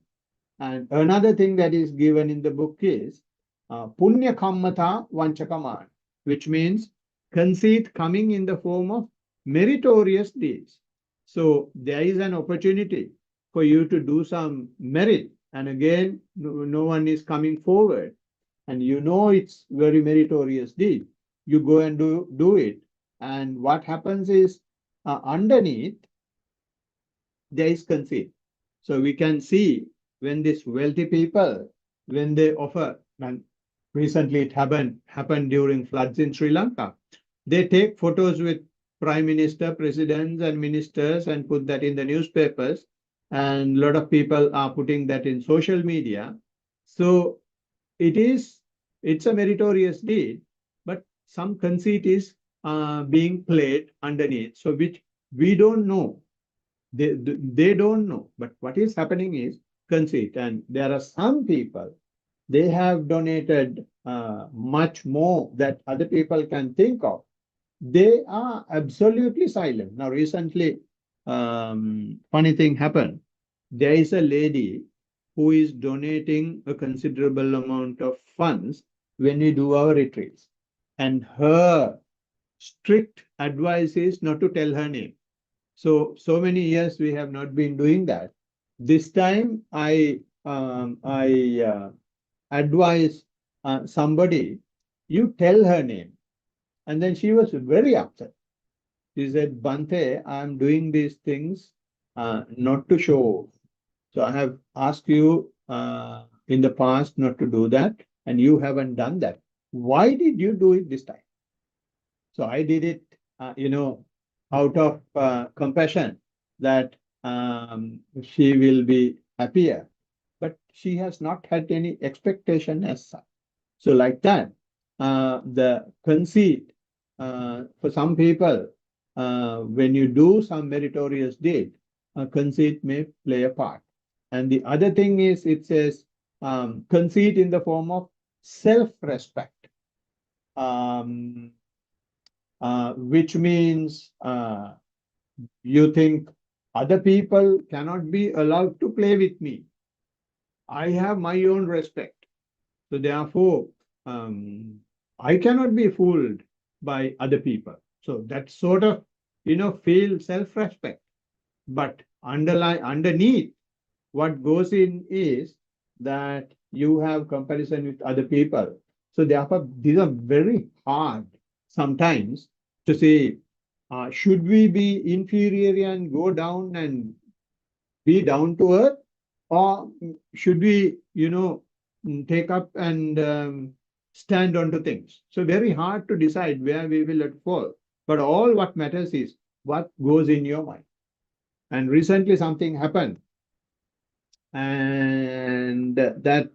And another thing that is given in the book is punya kammata vanchakaman, which means conceit coming in the form of meritorious deeds. So there is an opportunity for you to do some merit, and again, no one is coming forward, and you know it's very meritorious deed. You go and do it, and what happens is underneath there is conceit. So we can see when these wealthy people, when they offer, and recently it happened during floods in Sri Lanka, they take photos with prime minister, presidents, and ministers and put that in the newspapers. And a lot of people are putting that in social media. So it's a meritorious deed, but some conceit is being played underneath. So which we don't know. They don't know. But what is happening is conceit. And there are some people, they have donated much more that other people can think of. They are absolutely silent. Now, recently, funny thing happened. There is a lady who is donating a considerable amount of funds when we do our retreats. And her strict advice is not to tell her name. So many years we have not been doing that. This time I advise somebody, you tell her name. And then she was very upset. He said, Bante, I'm doing these things not to show off. So I have asked you in the past not to do that, and you haven't done that. Why did you do it this time? So I did it, out of compassion that she will be happier. But she has not had any expectation as such. So like that, the conceit for some people, when you do some meritorious deed, conceit may play a part. And the other thing is, it says conceit in the form of self-respect, um, which means you think other people cannot be allowed to play with me. I have my own respect. So therefore, I cannot be fooled by other people. So that sort of, feel self-respect. But underneath, what goes in is that you have comparison with other people. So therefore, these are very hard sometimes to say, should we be inferior and go down and be down to earth, or should we, take up and stand onto things? So very hard to decide where we will let fall. But all what matters is what goes in your mind. And recently something happened, and that,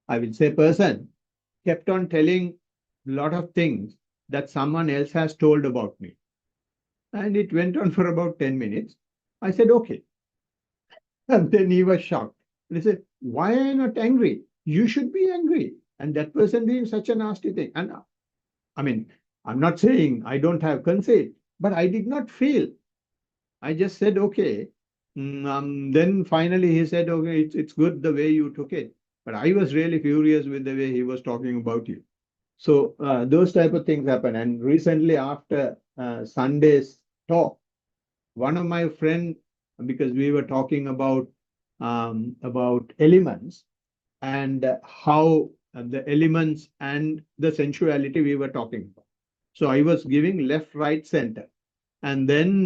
I will say, person kept on telling a lot of things that someone else has told about me. And it went on for about 10 minutes. I said, okay. And then he was shocked. And he said, why are you not angry? You should be angry. And that person doing such a nasty thing. And I mean, I'm not saying I don't have conceit, but I did not feel. I just said, okay. Then finally he said, okay, it's good the way you took it. But I was really furious with the way he was talking about you. So those type of things happen. And recently, after Sunday's talk, one of my friend, because we were talking about elements, and how the elements and the sensuality we were talking about. So I was giving left, right, center. And then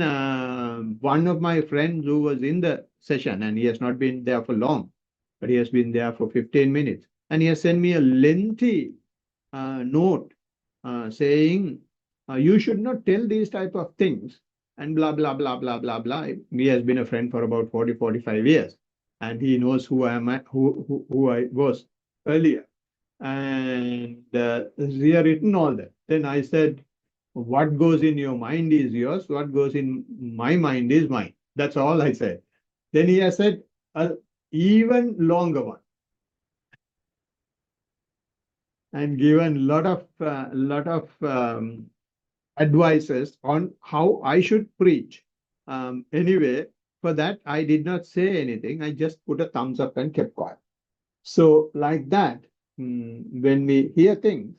one of my friends who was in the session, and he has not been there for long, but he has been there for 15 minutes, and he has sent me a lengthy note saying, you should not tell these type of things, and blah, blah, blah, blah, blah, blah. He has been a friend for about 40, 45 years, and he knows who I am, who I was earlier. And he had written all that. Then I said, what goes in your mind is yours, what goes in my mind is mine. That's all I said. Then he has said an even longer one, and given a lot of advices on how I should preach. Anyway, for that, I did not say anything. I just put a thumbs up and kept quiet. So like that, when we hear things,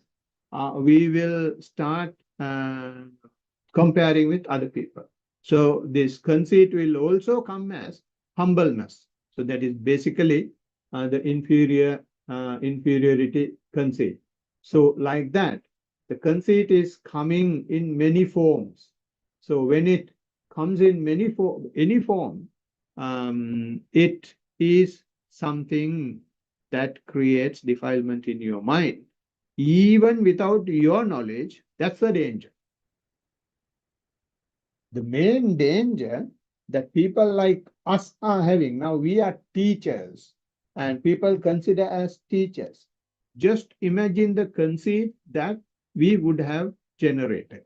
we will start comparing with other people. So this conceit will also come as humbleness. So that is basically the inferiority conceit. So like that, the conceit is coming in many forms. So when it comes in any form, it is something that creates defilement in your mind. Even without your knowledge, that's the danger. The main danger that people like us are having, now we are teachers and people consider as teachers. Just imagine the conceit that we would have generated.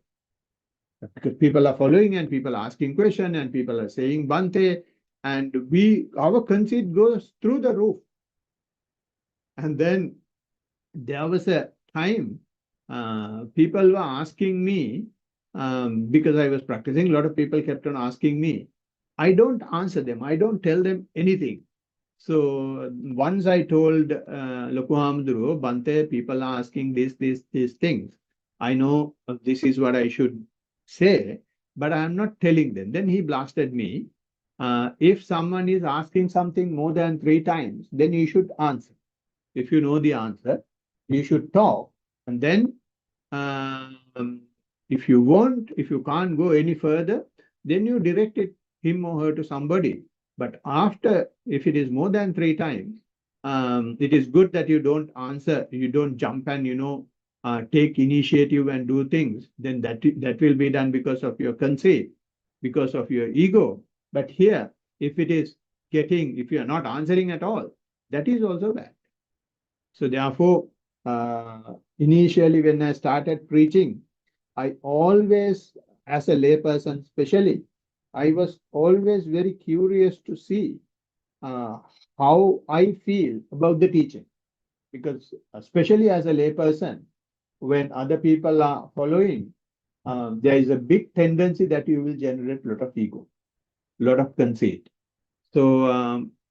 Because people are following and people are asking questions and people are saying Bante, and our conceit goes through the roof. And then there was a time people were asking me, because I was practicing, a lot of people kept on asking me. I don't answer them. I don't tell them anything. So once I told Lokuhamduru, Bante, people are asking these things. I know this is what I should say, but I am not telling them. Then he blasted me. If someone is asking something more than 3 times, then you should answer. If you know the answer, you should talk. And then If you can't go any further, then you direct him or her to somebody. But after, if it is more than 3 times, it is good that you don't answer, you don't jump and take initiative and do things. Then that will be done because of your conceit, because of your ego. But here, if if you are not answering at all, that is also bad. So therefore, initially when I started preaching, I always, as a layperson especially, I was always very curious to see uh, how I feel about the teaching. Because especially as a layperson, when other people are following, there is a big tendency that you will generate a lot of ego, a lot of conceit. So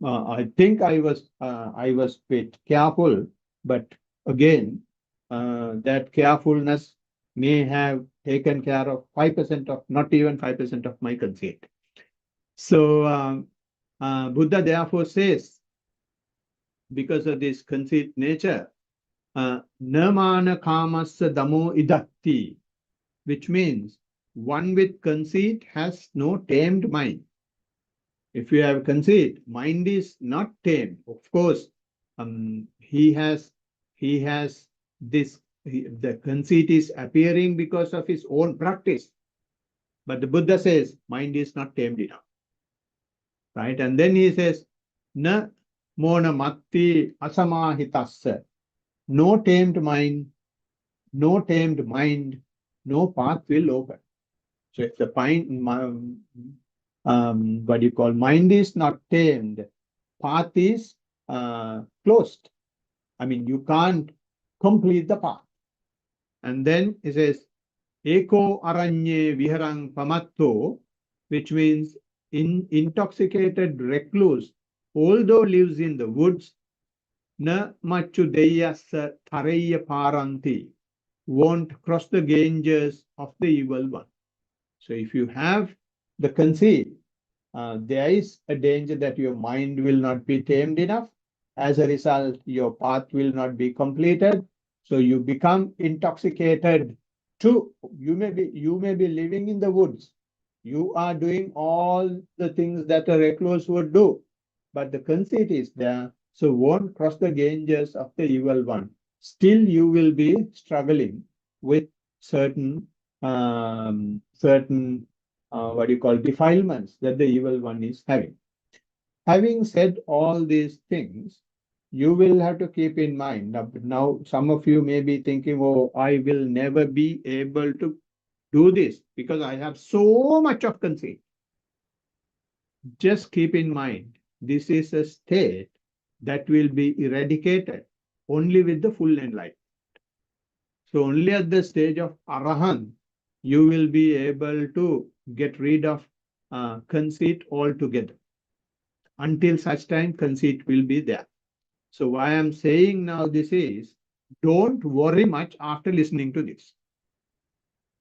I think I was a bit careful, but again, that carefulness may have taken care of 5% of, not even 5% of my conceit. So Buddha therefore says, because of this conceit nature, Nirmana kamassa damo idatti, which means one with conceit has no tamed mind. If you have conceit, mind is not tamed. Of course, he has this. The conceit is appearing because of his own practice, but the Buddha says mind is not tamed enough, right? And then he says, "Na mona matti asamahitassa." No tamed mind, no tamed mind, no path will open. So if the what you call mind is not tamed, path is closed. I mean, you can't complete the path. And then it says, Eko aranye viharang pamatto, which means intoxicated recluse, although lives in the woods, na machu deyasa thareya paranti, won't cross the Ganges of the evil one. So if you have the conceit, there is a danger that your mind will not be tamed enough. As a result, your path will not be completed. So you become intoxicated too. You may be living in the woods. You are doing all the things that a recluse would do, but the conceit is there, so won't cross the Ganges of the evil one. Still, you will be struggling with certain what you call defilements that the evil one is having. Having said all these things, you will have to keep in mind. Now, some of you may be thinking, oh, I will never be able to do this because I have so much of conceit. Just keep in mind, this is a state that will be eradicated only with the full enlightenment. So only at the stage of Arahant, you will be able to get rid of conceit altogether. Until such time, conceit will be there. So why I'm saying now this is, don't worry much after listening to this.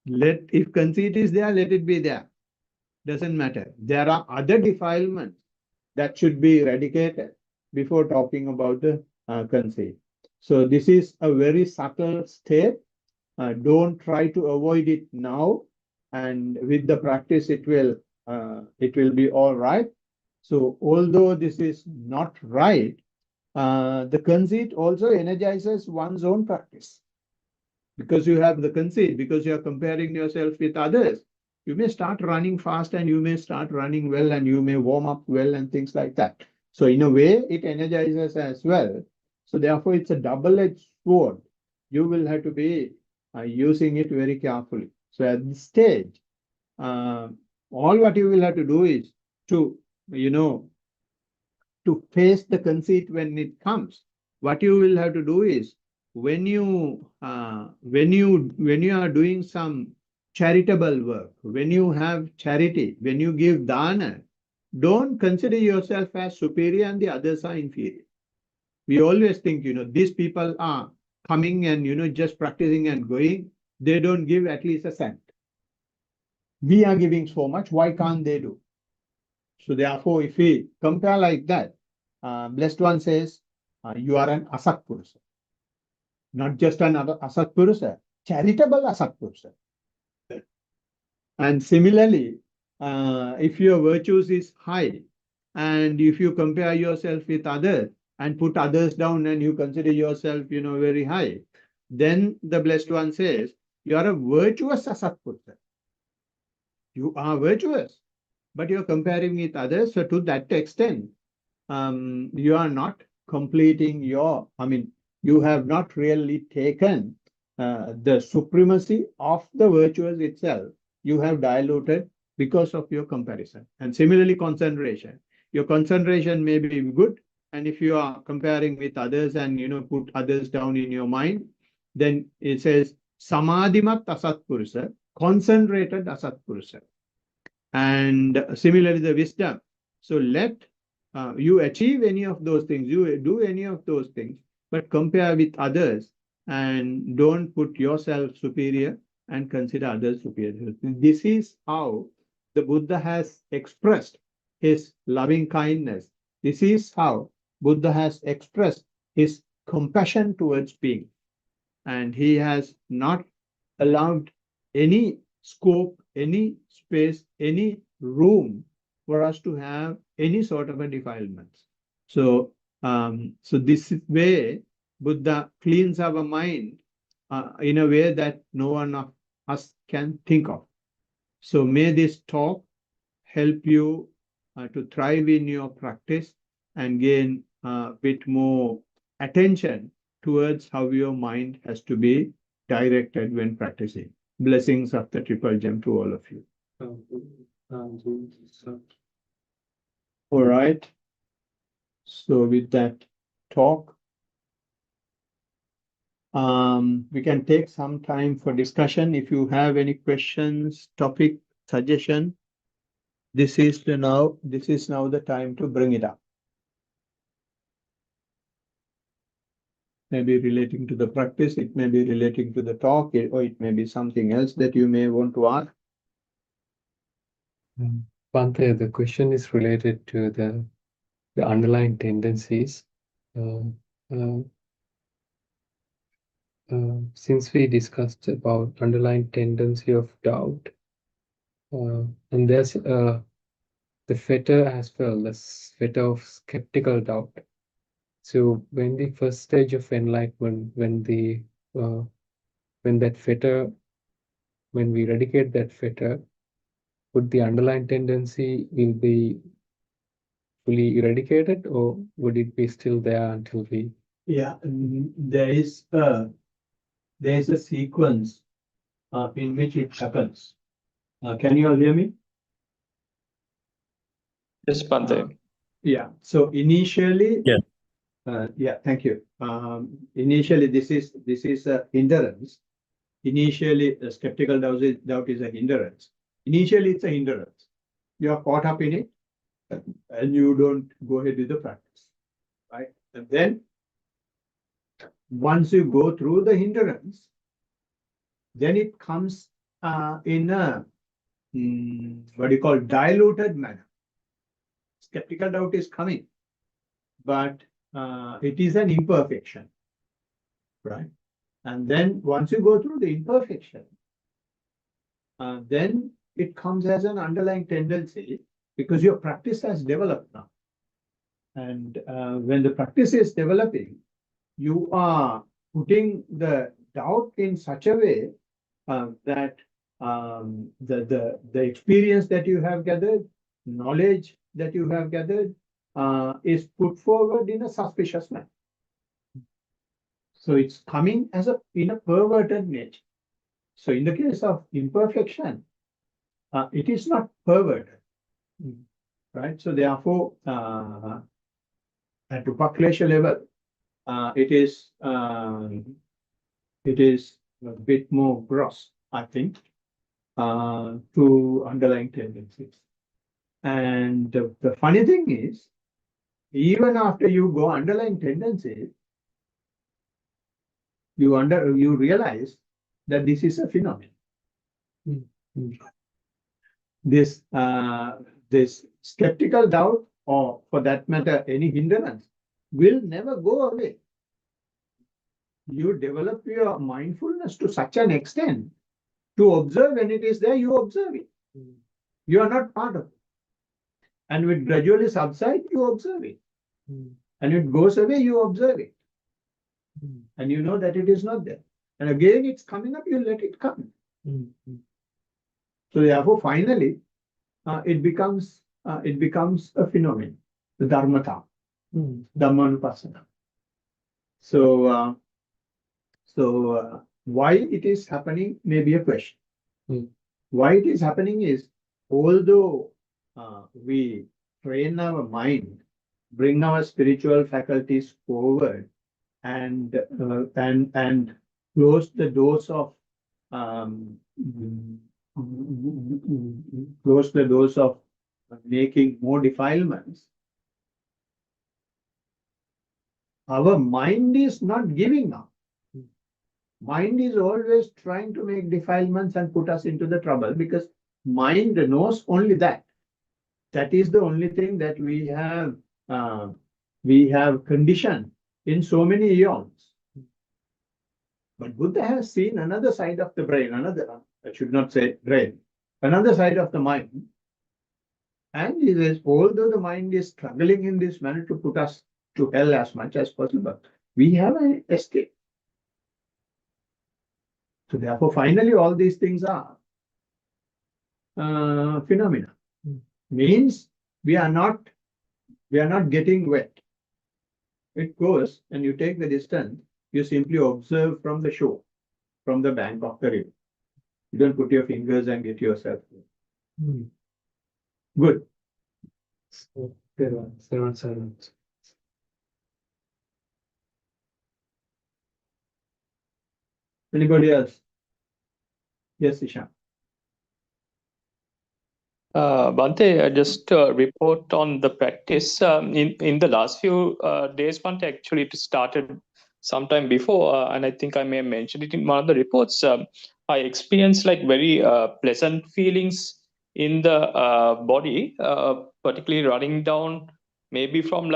If conceit is there, let it be there. Doesn't matter. There are other defilements that should be eradicated before talking about the conceit. So this is a very subtle state. Don't try to avoid it now, and with the practice, it will be all right. So although this is not right, the conceit also energizes one's own practice. Because you have the conceit, because you are comparing yourself with others, you may start running fast and you may start running well and you may warm up well and things like that. So in a way, it energizes as well. So therefore, it's a double-edged sword. You will have to be using it very carefully. So at this stage, all what you will have to do is to, to face the conceit when it comes. What you will have to do is when you are doing some charitable work, when you have charity, when you give dana, don't consider yourself as superior and the others are inferior. We always think, these people are coming and just practicing and going. They don't give at least a cent. We are giving so much. Why can't they do? So therefore, if we compare like that, Blessed One says, you are an asatpurusa. Not just another asatpurusa, charitable asatpurusa. And similarly, if your virtues is high, and if you compare yourself with others and put others down and you consider yourself, very high, then the Blessed One says, you are a virtuous asatputta. You are virtuous, but you're comparing with others. So to that extent, you are not completing you have not really taken the supremacy of the virtues itself. You have diluted because of your comparison. And similarly, concentration. Your concentration may be good, and if you are comparing with others and put others down in your mind, then it says samadhimat asatpurusa, concentrated asatpurusa. And similarly, the wisdom. So let you achieve any of those things, you do any of those things, but compare with others and don't put yourself superior and consider others superior. This is how the Buddha has expressed his loving kindness. This is how Buddha has expressed his compassion towards being. And he has not allowed any scope, any space, any room for us to have any sort of a defilements. So, so this way, Buddha cleans our mind in a way that no one of us can think of. So may this talk help you to thrive in your practice and gain a bit more attention towards how your mind has to be directed when practicing. Blessings of the Triple Gem to all of you. All right. So with that talk, we can take some time for discussion. If you have any questions, topic, suggestion, this is now the time to bring it up. Maybe relating to the practice, it may be relating to the talk, or it may be something else that you may want to ask. Bhante, the question is related to the underlying tendencies. Since we discussed about underlying tendency of doubt, and there's the fetter as well, the fetter of skeptical doubt. So when the first stage of enlightenment, when that fetter, when we eradicate that fetter, would the underlying tendency will be fully eradicated, or would it be still there until we? Yeah, there is a sequence in which it happens. Can you all hear me? Yes, Bhante. Yeah. So initially, Yeah. Thank you. Initially, this is a hindrance. Initially, a skeptical doubt is a hindrance. Initially, it's a hindrance. You are caught up in it, and you don't go ahead with the practice, right? And then, once you go through the hindrance, then it comes in a what do you call diluted manner. Skeptical doubt is coming, but it is an imperfection, right? And then once you go through the imperfection, then it comes as an underlying tendency because your practice has developed now. And when the practice is developing, you are putting the doubt in such a way that the experience that you have gathered, knowledge that you have gathered, is put forward in a suspicious manner. So it's coming as in a perverted nature. So in the case of imperfection, it is not perverted, right? So therefore, at Upaklesha level, it is a bit more gross, I think, to underlying tendencies. And the funny thing is, even after you go underlying tendencies, you realize that this is a phenomenon. This skeptical doubt, or for that matter, any hindrance, will never go away. You develop your mindfulness to such an extent To observe when it is there, you observe it. You are not part of it. And when it gradually subsides, you observe it. And it goes away, you observe it. And you know that it is not there. And again, it's coming up, you let it come. So therefore, finally, it becomes a phenomenon, the dharmata, dhammanupassana. So, why it is happening may be a question. Why it is happening is, although we train our mind, bring our spiritual faculties forward, and close the doors of making more defilements, our mind is not giving up. Mind is always trying to make defilements and put us into the trouble, because mind knows only that. That is the only thing that we have conditioned in so many eons. But Buddha has seen another side of the brain, I should not say brain, another side of the mind. And he says, although the mind is struggling in this manner to put us to hell as much as possible, we have an escape. So therefore, finally, all these things are phenomena. Means we are not getting wet. It goes, and you take the distance, you simply observe from the shore, from the bank of the river. You don't put your fingers and get yourself. Good. So there are silence. Anybody else? Yes, Ishan. Bhante, just report on the practice. In the last few days, Bhante, actually it started sometime before, and I think I may have mentioned it in one of the reports. I experienced like very pleasant feelings in the body, particularly running down, maybe from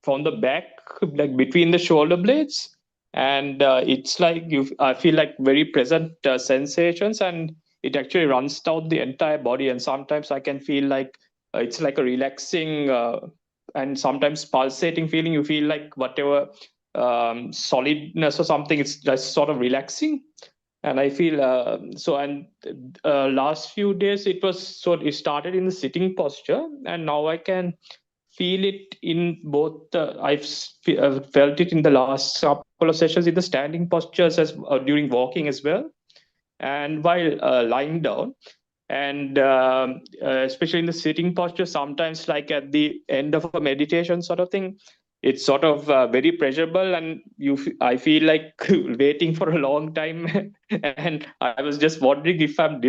from the back, like between the shoulder blades, and it's like I feel like very pleasant sensations, and it actually runs down the entire body, and sometimes I can feel like it's like a relaxing and sometimes pulsating feeling. You feel like whatever solidness or something, it's just sort of relaxing. And I feel so. And last few days it started in the sitting posture, and now I can feel it in both I've felt it in the last couple of sessions in the standing postures as during walking as well, and while lying down, and especially in the sitting posture, sometimes like at the end of a meditation sort of thing, it's sort of very pleasurable, and I feel like waiting for a long time. And I was just wondering if I'm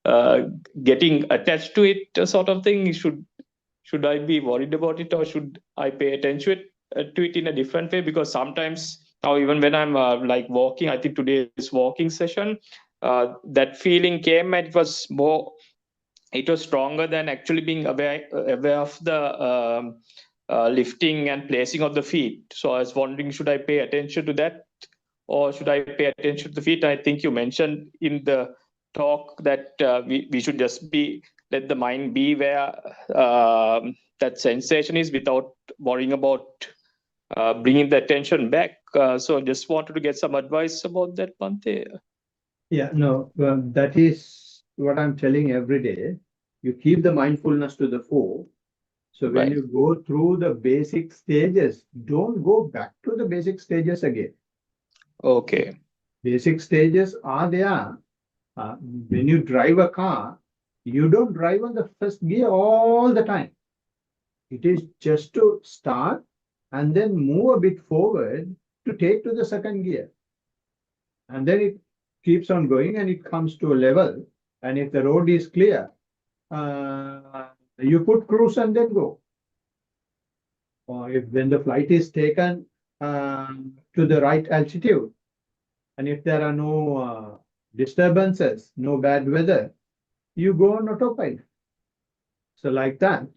uh, getting attached to it, sort of thing. Should I be worried about it, or should I pay attention to it in a different way? Because sometimes now, even when I'm like walking, I think today's walking session, that feeling came, and it was stronger than actually being aware of the lifting and placing of the feet. So I was wondering, should I pay attention to that, or should I pay attention to the feet? I think you mentioned in the talk that we should just let the mind be where that sensation is, without worrying about bringing the attention back. So just wanted to get some advice about that, Bhante. Yeah, no, that is what I'm telling every day. You keep the mindfulness to the fore. So when Right. you go through the basic stages, don't go back to the basic stages again. Okay. Basic stages are there. When you drive a car, you don't drive on the first gear all the time. It is just to start and then move a bit forward to take to the second gear. And then it keeps on going and it comes to a level. And if the road is clear, you put cruise and then go. Or if when the flight is taken to the right altitude, and if there are no disturbances, no bad weather, you go on autopilot. So like that.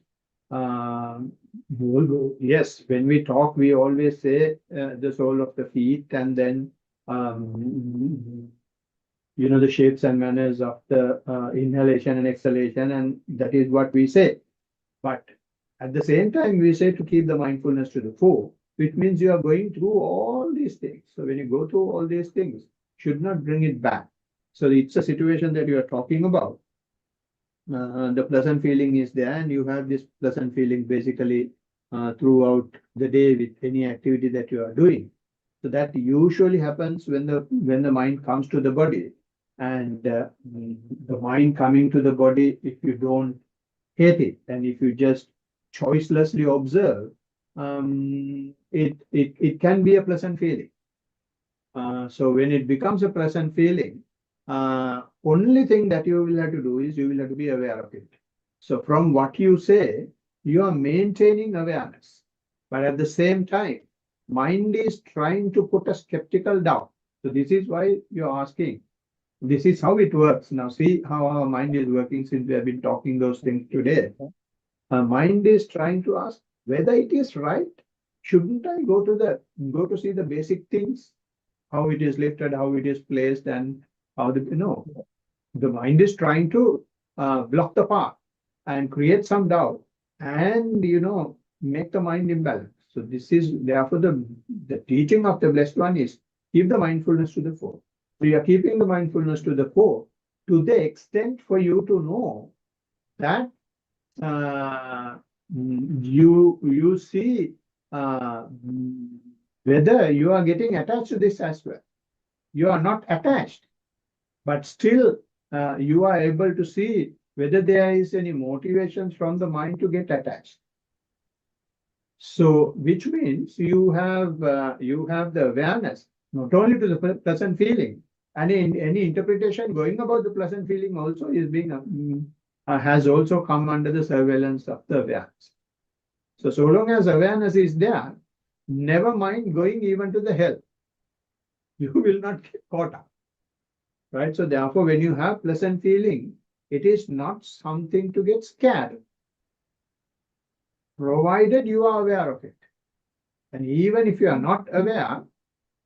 Yes, when we talk, we always say the sole of the feet, and then you know, the shapes and manners of the inhalation and exhalation, and that is what we say. But at the same time, we say to keep the mindfulness to the fore, which means you are going through all these things. So when you go through all these things, should not bring it back. So it's a situation that you are talking about. The pleasant feeling is there, and you have this pleasant feeling basically throughout the day with any activity that you are doing. So that usually happens when the mind comes to the body, and the mind coming to the body, if you don't hate it, and if you just choicelessly observe, it can be a pleasant feeling. So when it becomes a pleasant feeling, only thing that you will have to do is you will have to be aware of it. So from what you say, you are maintaining awareness, but at the same time, mind is trying to put a skeptical doubt. So this is why you're asking. This is how it works. Now see how our mind is working since we have been talking those things today. Our mind is trying to ask whether it is right. Shouldn't I go to see the basic things, how it is lifted, how it is placed, and how the mind is trying to block the path and create some doubt, and make the mind imbalanced. So this is therefore the teaching of the blessed one is keep the mindfulness to the fore. So you are keeping the mindfulness to the fore to the extent for you to know that you see whether you are getting attached to this as well. You are not attached, but still you are able to see whether there is any motivations from the mind to get attached. So, which means you have the awareness not only to the pleasant feeling, and in any interpretation going about the pleasant feeling also is being has also come under the surveillance of the awareness. So long as awareness is there, never mind going even to the hell, you will not get caught up. Right? So therefore, when you have pleasant feeling, it is not something to get scared, provided you are aware of it. And even if you are not aware,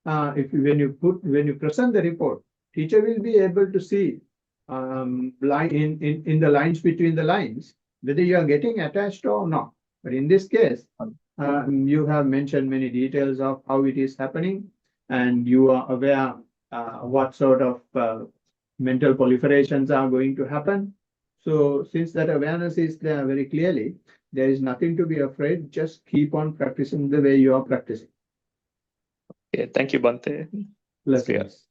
when you present the report, teacher will be able to see in the lines between the lines whether you are getting attached or not. But in this case, you have mentioned many details of how it is happening, and you are aware what sort of mental proliferations are going to happen. So since that awareness is there very clearly, there is nothing to be afraid. Just keep on practicing the way you are practicing. Okay, thank you, Bante. Blessings.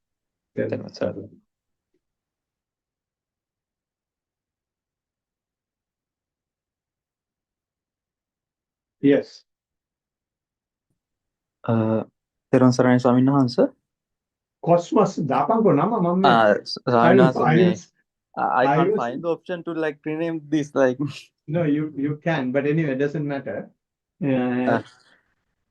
Yes. තෙරුවන් සරණයි ස්වාමීන් වහන්ස. Cosmos දාපන්කෝ නම මම ස්වාමීන් වහන්සේ මේ I can't was- find the option to like rename this like No, you can, but anyway, it doesn't matter.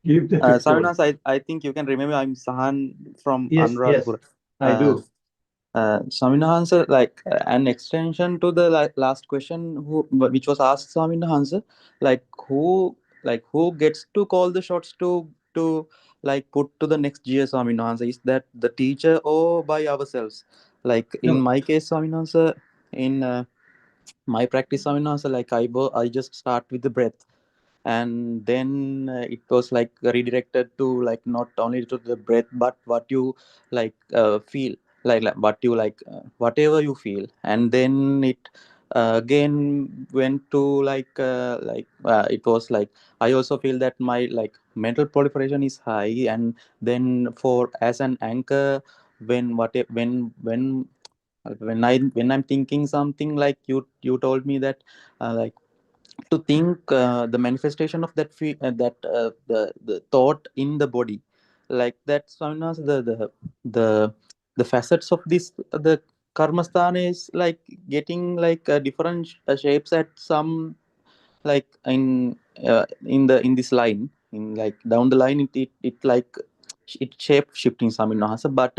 Give the ස්වාමීන් වහන්ස I think you can remember I'm Sahan from Yes, Anuradhapura. I do. Swamina Hansa, like an extension to the last question, which was asked Swamina Hansa, like who gets to call the shots to like put to the next gear, Swamina Hansa? Is that the teacher or by ourselves? Like in No. my case, Swamina Hansa, in my practice, Swamina Hansa, like I just start with the breath, and then it was like redirected to like not only to the breath but what you like feel like what you like whatever you feel, and then it again went to it was like I also feel that my like mental proliferation is high, and then for as an anchor when when I'm thinking something, like you told me that like to think the manifestation of the thought in the body, like that Swamina's the facets of this the karmasthana is like getting like different shapes at some like in this line, in like down the line it like it shape shifting some in Nahasa, but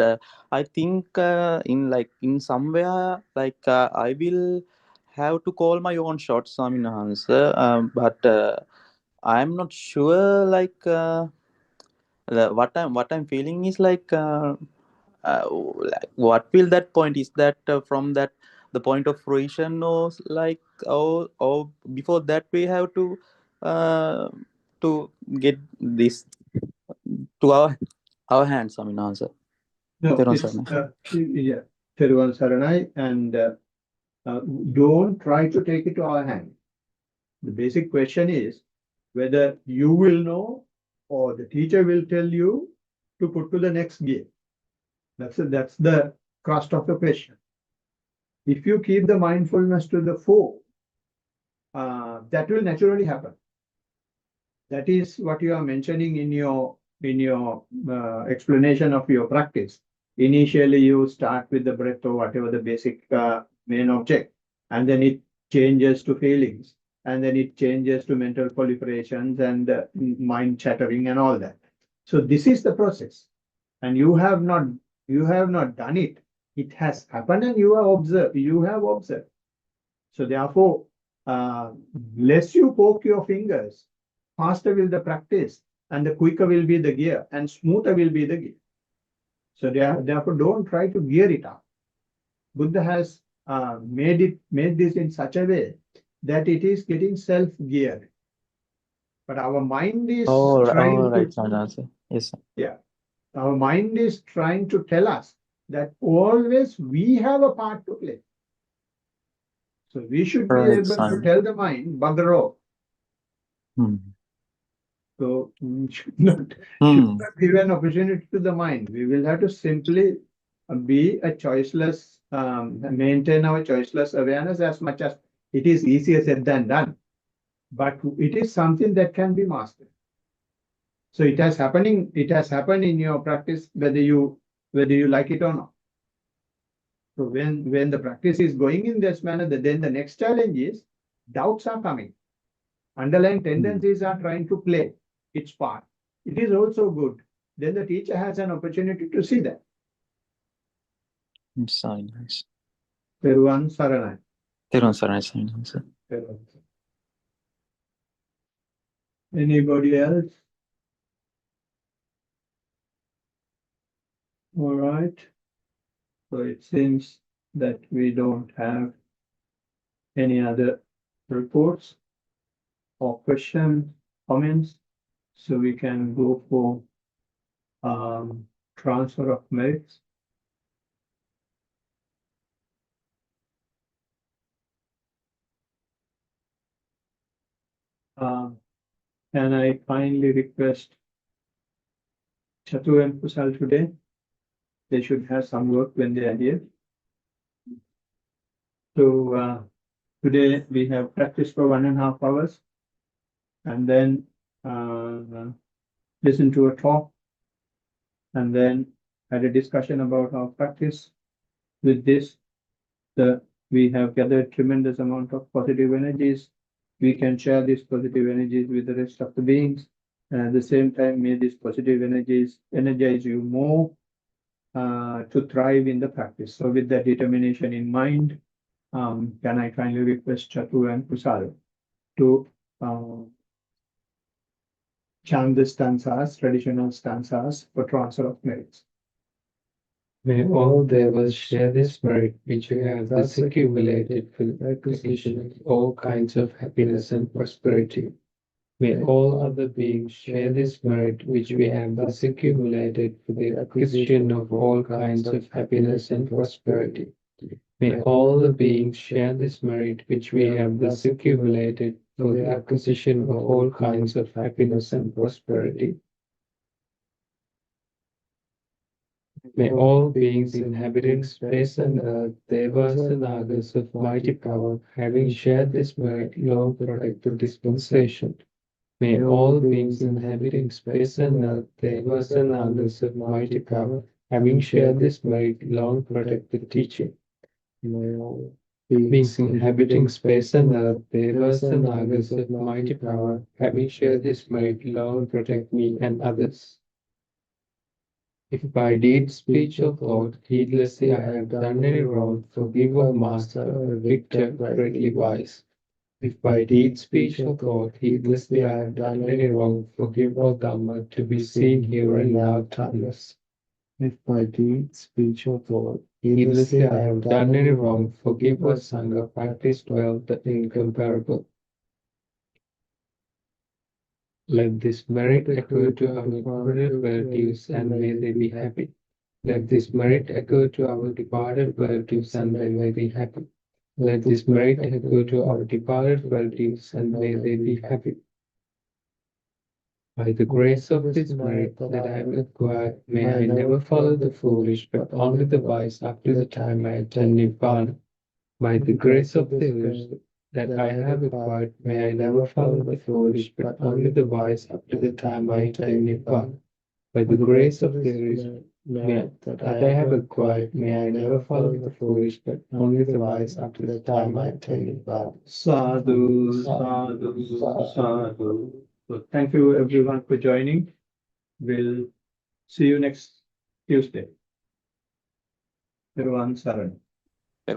I think in somewhere like I will have to call my own shots some in Nahasa, but I'm not sure like what I'm feeling is like like, what will that point is that from that the point of fruition, or like, or before that we have uh, to get this to our hands, I mean, answer. No, Theron it's Sarana. yeah, Theruvan Saranai, and don't try to take it to our hand. The basic question is whether you will know or the teacher will tell you to put to the next gear. That's the crust of the question. If you keep the mindfulness to the fore, that will naturally happen. That is what you are mentioning in your explanation of your practice. Initially, you start with the breath or whatever the basic main object, and then it changes to feelings, and then it changes to mental proliferations and mind chattering and all that. So this is the process, and you have not done it. It has happened, and you have observed. So therefore, less you poke your fingers, faster will the practice, and the quicker will be the gear, and smoother will be the gear. So therefore, don't try to gear it up. Buddha has made this in such a way that it is getting self-geared. But our mind is trying right, to, answer. Yes, sir. yeah, our mind is trying to tell us that always we have a part to play. So we should be Right, able to son. tell the mind, bugger off. So should not give an opportunity to the mind. We will have to simply be a choiceless, maintain our choiceless awareness as much as it is easier said than done. But it is something that can be mastered. So it has happened in your practice, whether you like it or not. So when the practice is going in this manner, then the next challenge is doubts are coming. Underlying tendencies are trying to play its part. It is also good. Then the teacher has an opportunity to see that. Sorry, nice. Theruvan Saranai. Theron Sarana, sir. Anybody else? All right. So it seems that we don't have any other reports or questions, comments. So we can go for transfer of merits. Can I kindly request Chatu and Kusal today? They should have some work when they are here. So today we have practiced for 1.5 hours, and then listen to a talk, and then had a discussion about our practice. With this, we have gathered tremendous amount of positive energies. We can share these positive energies with the rest of the beings. And at the same time, may these positive energies energize you more to thrive in the practice. So with that determination in mind, can I kindly request Chatu and Kusal to chant the stanzas, traditional stanzas for transfer of merits. May all devas share this merit which you have thus accumulated for the acquisition of all kinds of happiness and prosperity. May all other beings share this merit which we have thus accumulated for the acquisition of all kinds of happiness and prosperity. May all the beings share this merit which we have thus accumulated for the acquisition of all kinds of happiness and prosperity. May all beings inhabiting space and earth, devas and nagas of mighty power, having shared this merit, long protect the dispensation. May all beings inhabiting space and earth, devas and nagas of mighty power, having shared this merit, long protect the teaching. May all beings inhabiting space and earth, devas and nagas of mighty power, having shared this merit, long protect me and others. If by deed, speech, or thought, heedlessly I have done any wrong, forgive, O Master, O Victor, greatly wise. If by deed, speech, or thought, heedlessly I have done any wrong, forgive, O Dhamma, to be seen here and now timeless. If by deed, speech, or thought, heedlessly I have done any wrong, forgive, O Sangha, practice well the incomparable. Let this merit accrue to our departed relatives and may they be happy. Let this merit accrue to our departed relatives and may they be happy. Let this merit accrue to our departed relatives and may they be happy. By the grace of this merit that I have acquired, may I never follow the foolish, but only the wise up to the time I attain Nibbana. By the grace of this that I have acquired, may I never follow the foolish, but only the wise up to the time I attain Nibbana. By the grace of this that I have acquired, may I never follow the foolish, but only the wise up to the time I attain Nibbana. Sadhu, sadhu, sadhu. So thank you everyone for joining. We'll see you next Tuesday. Everyone, Saran.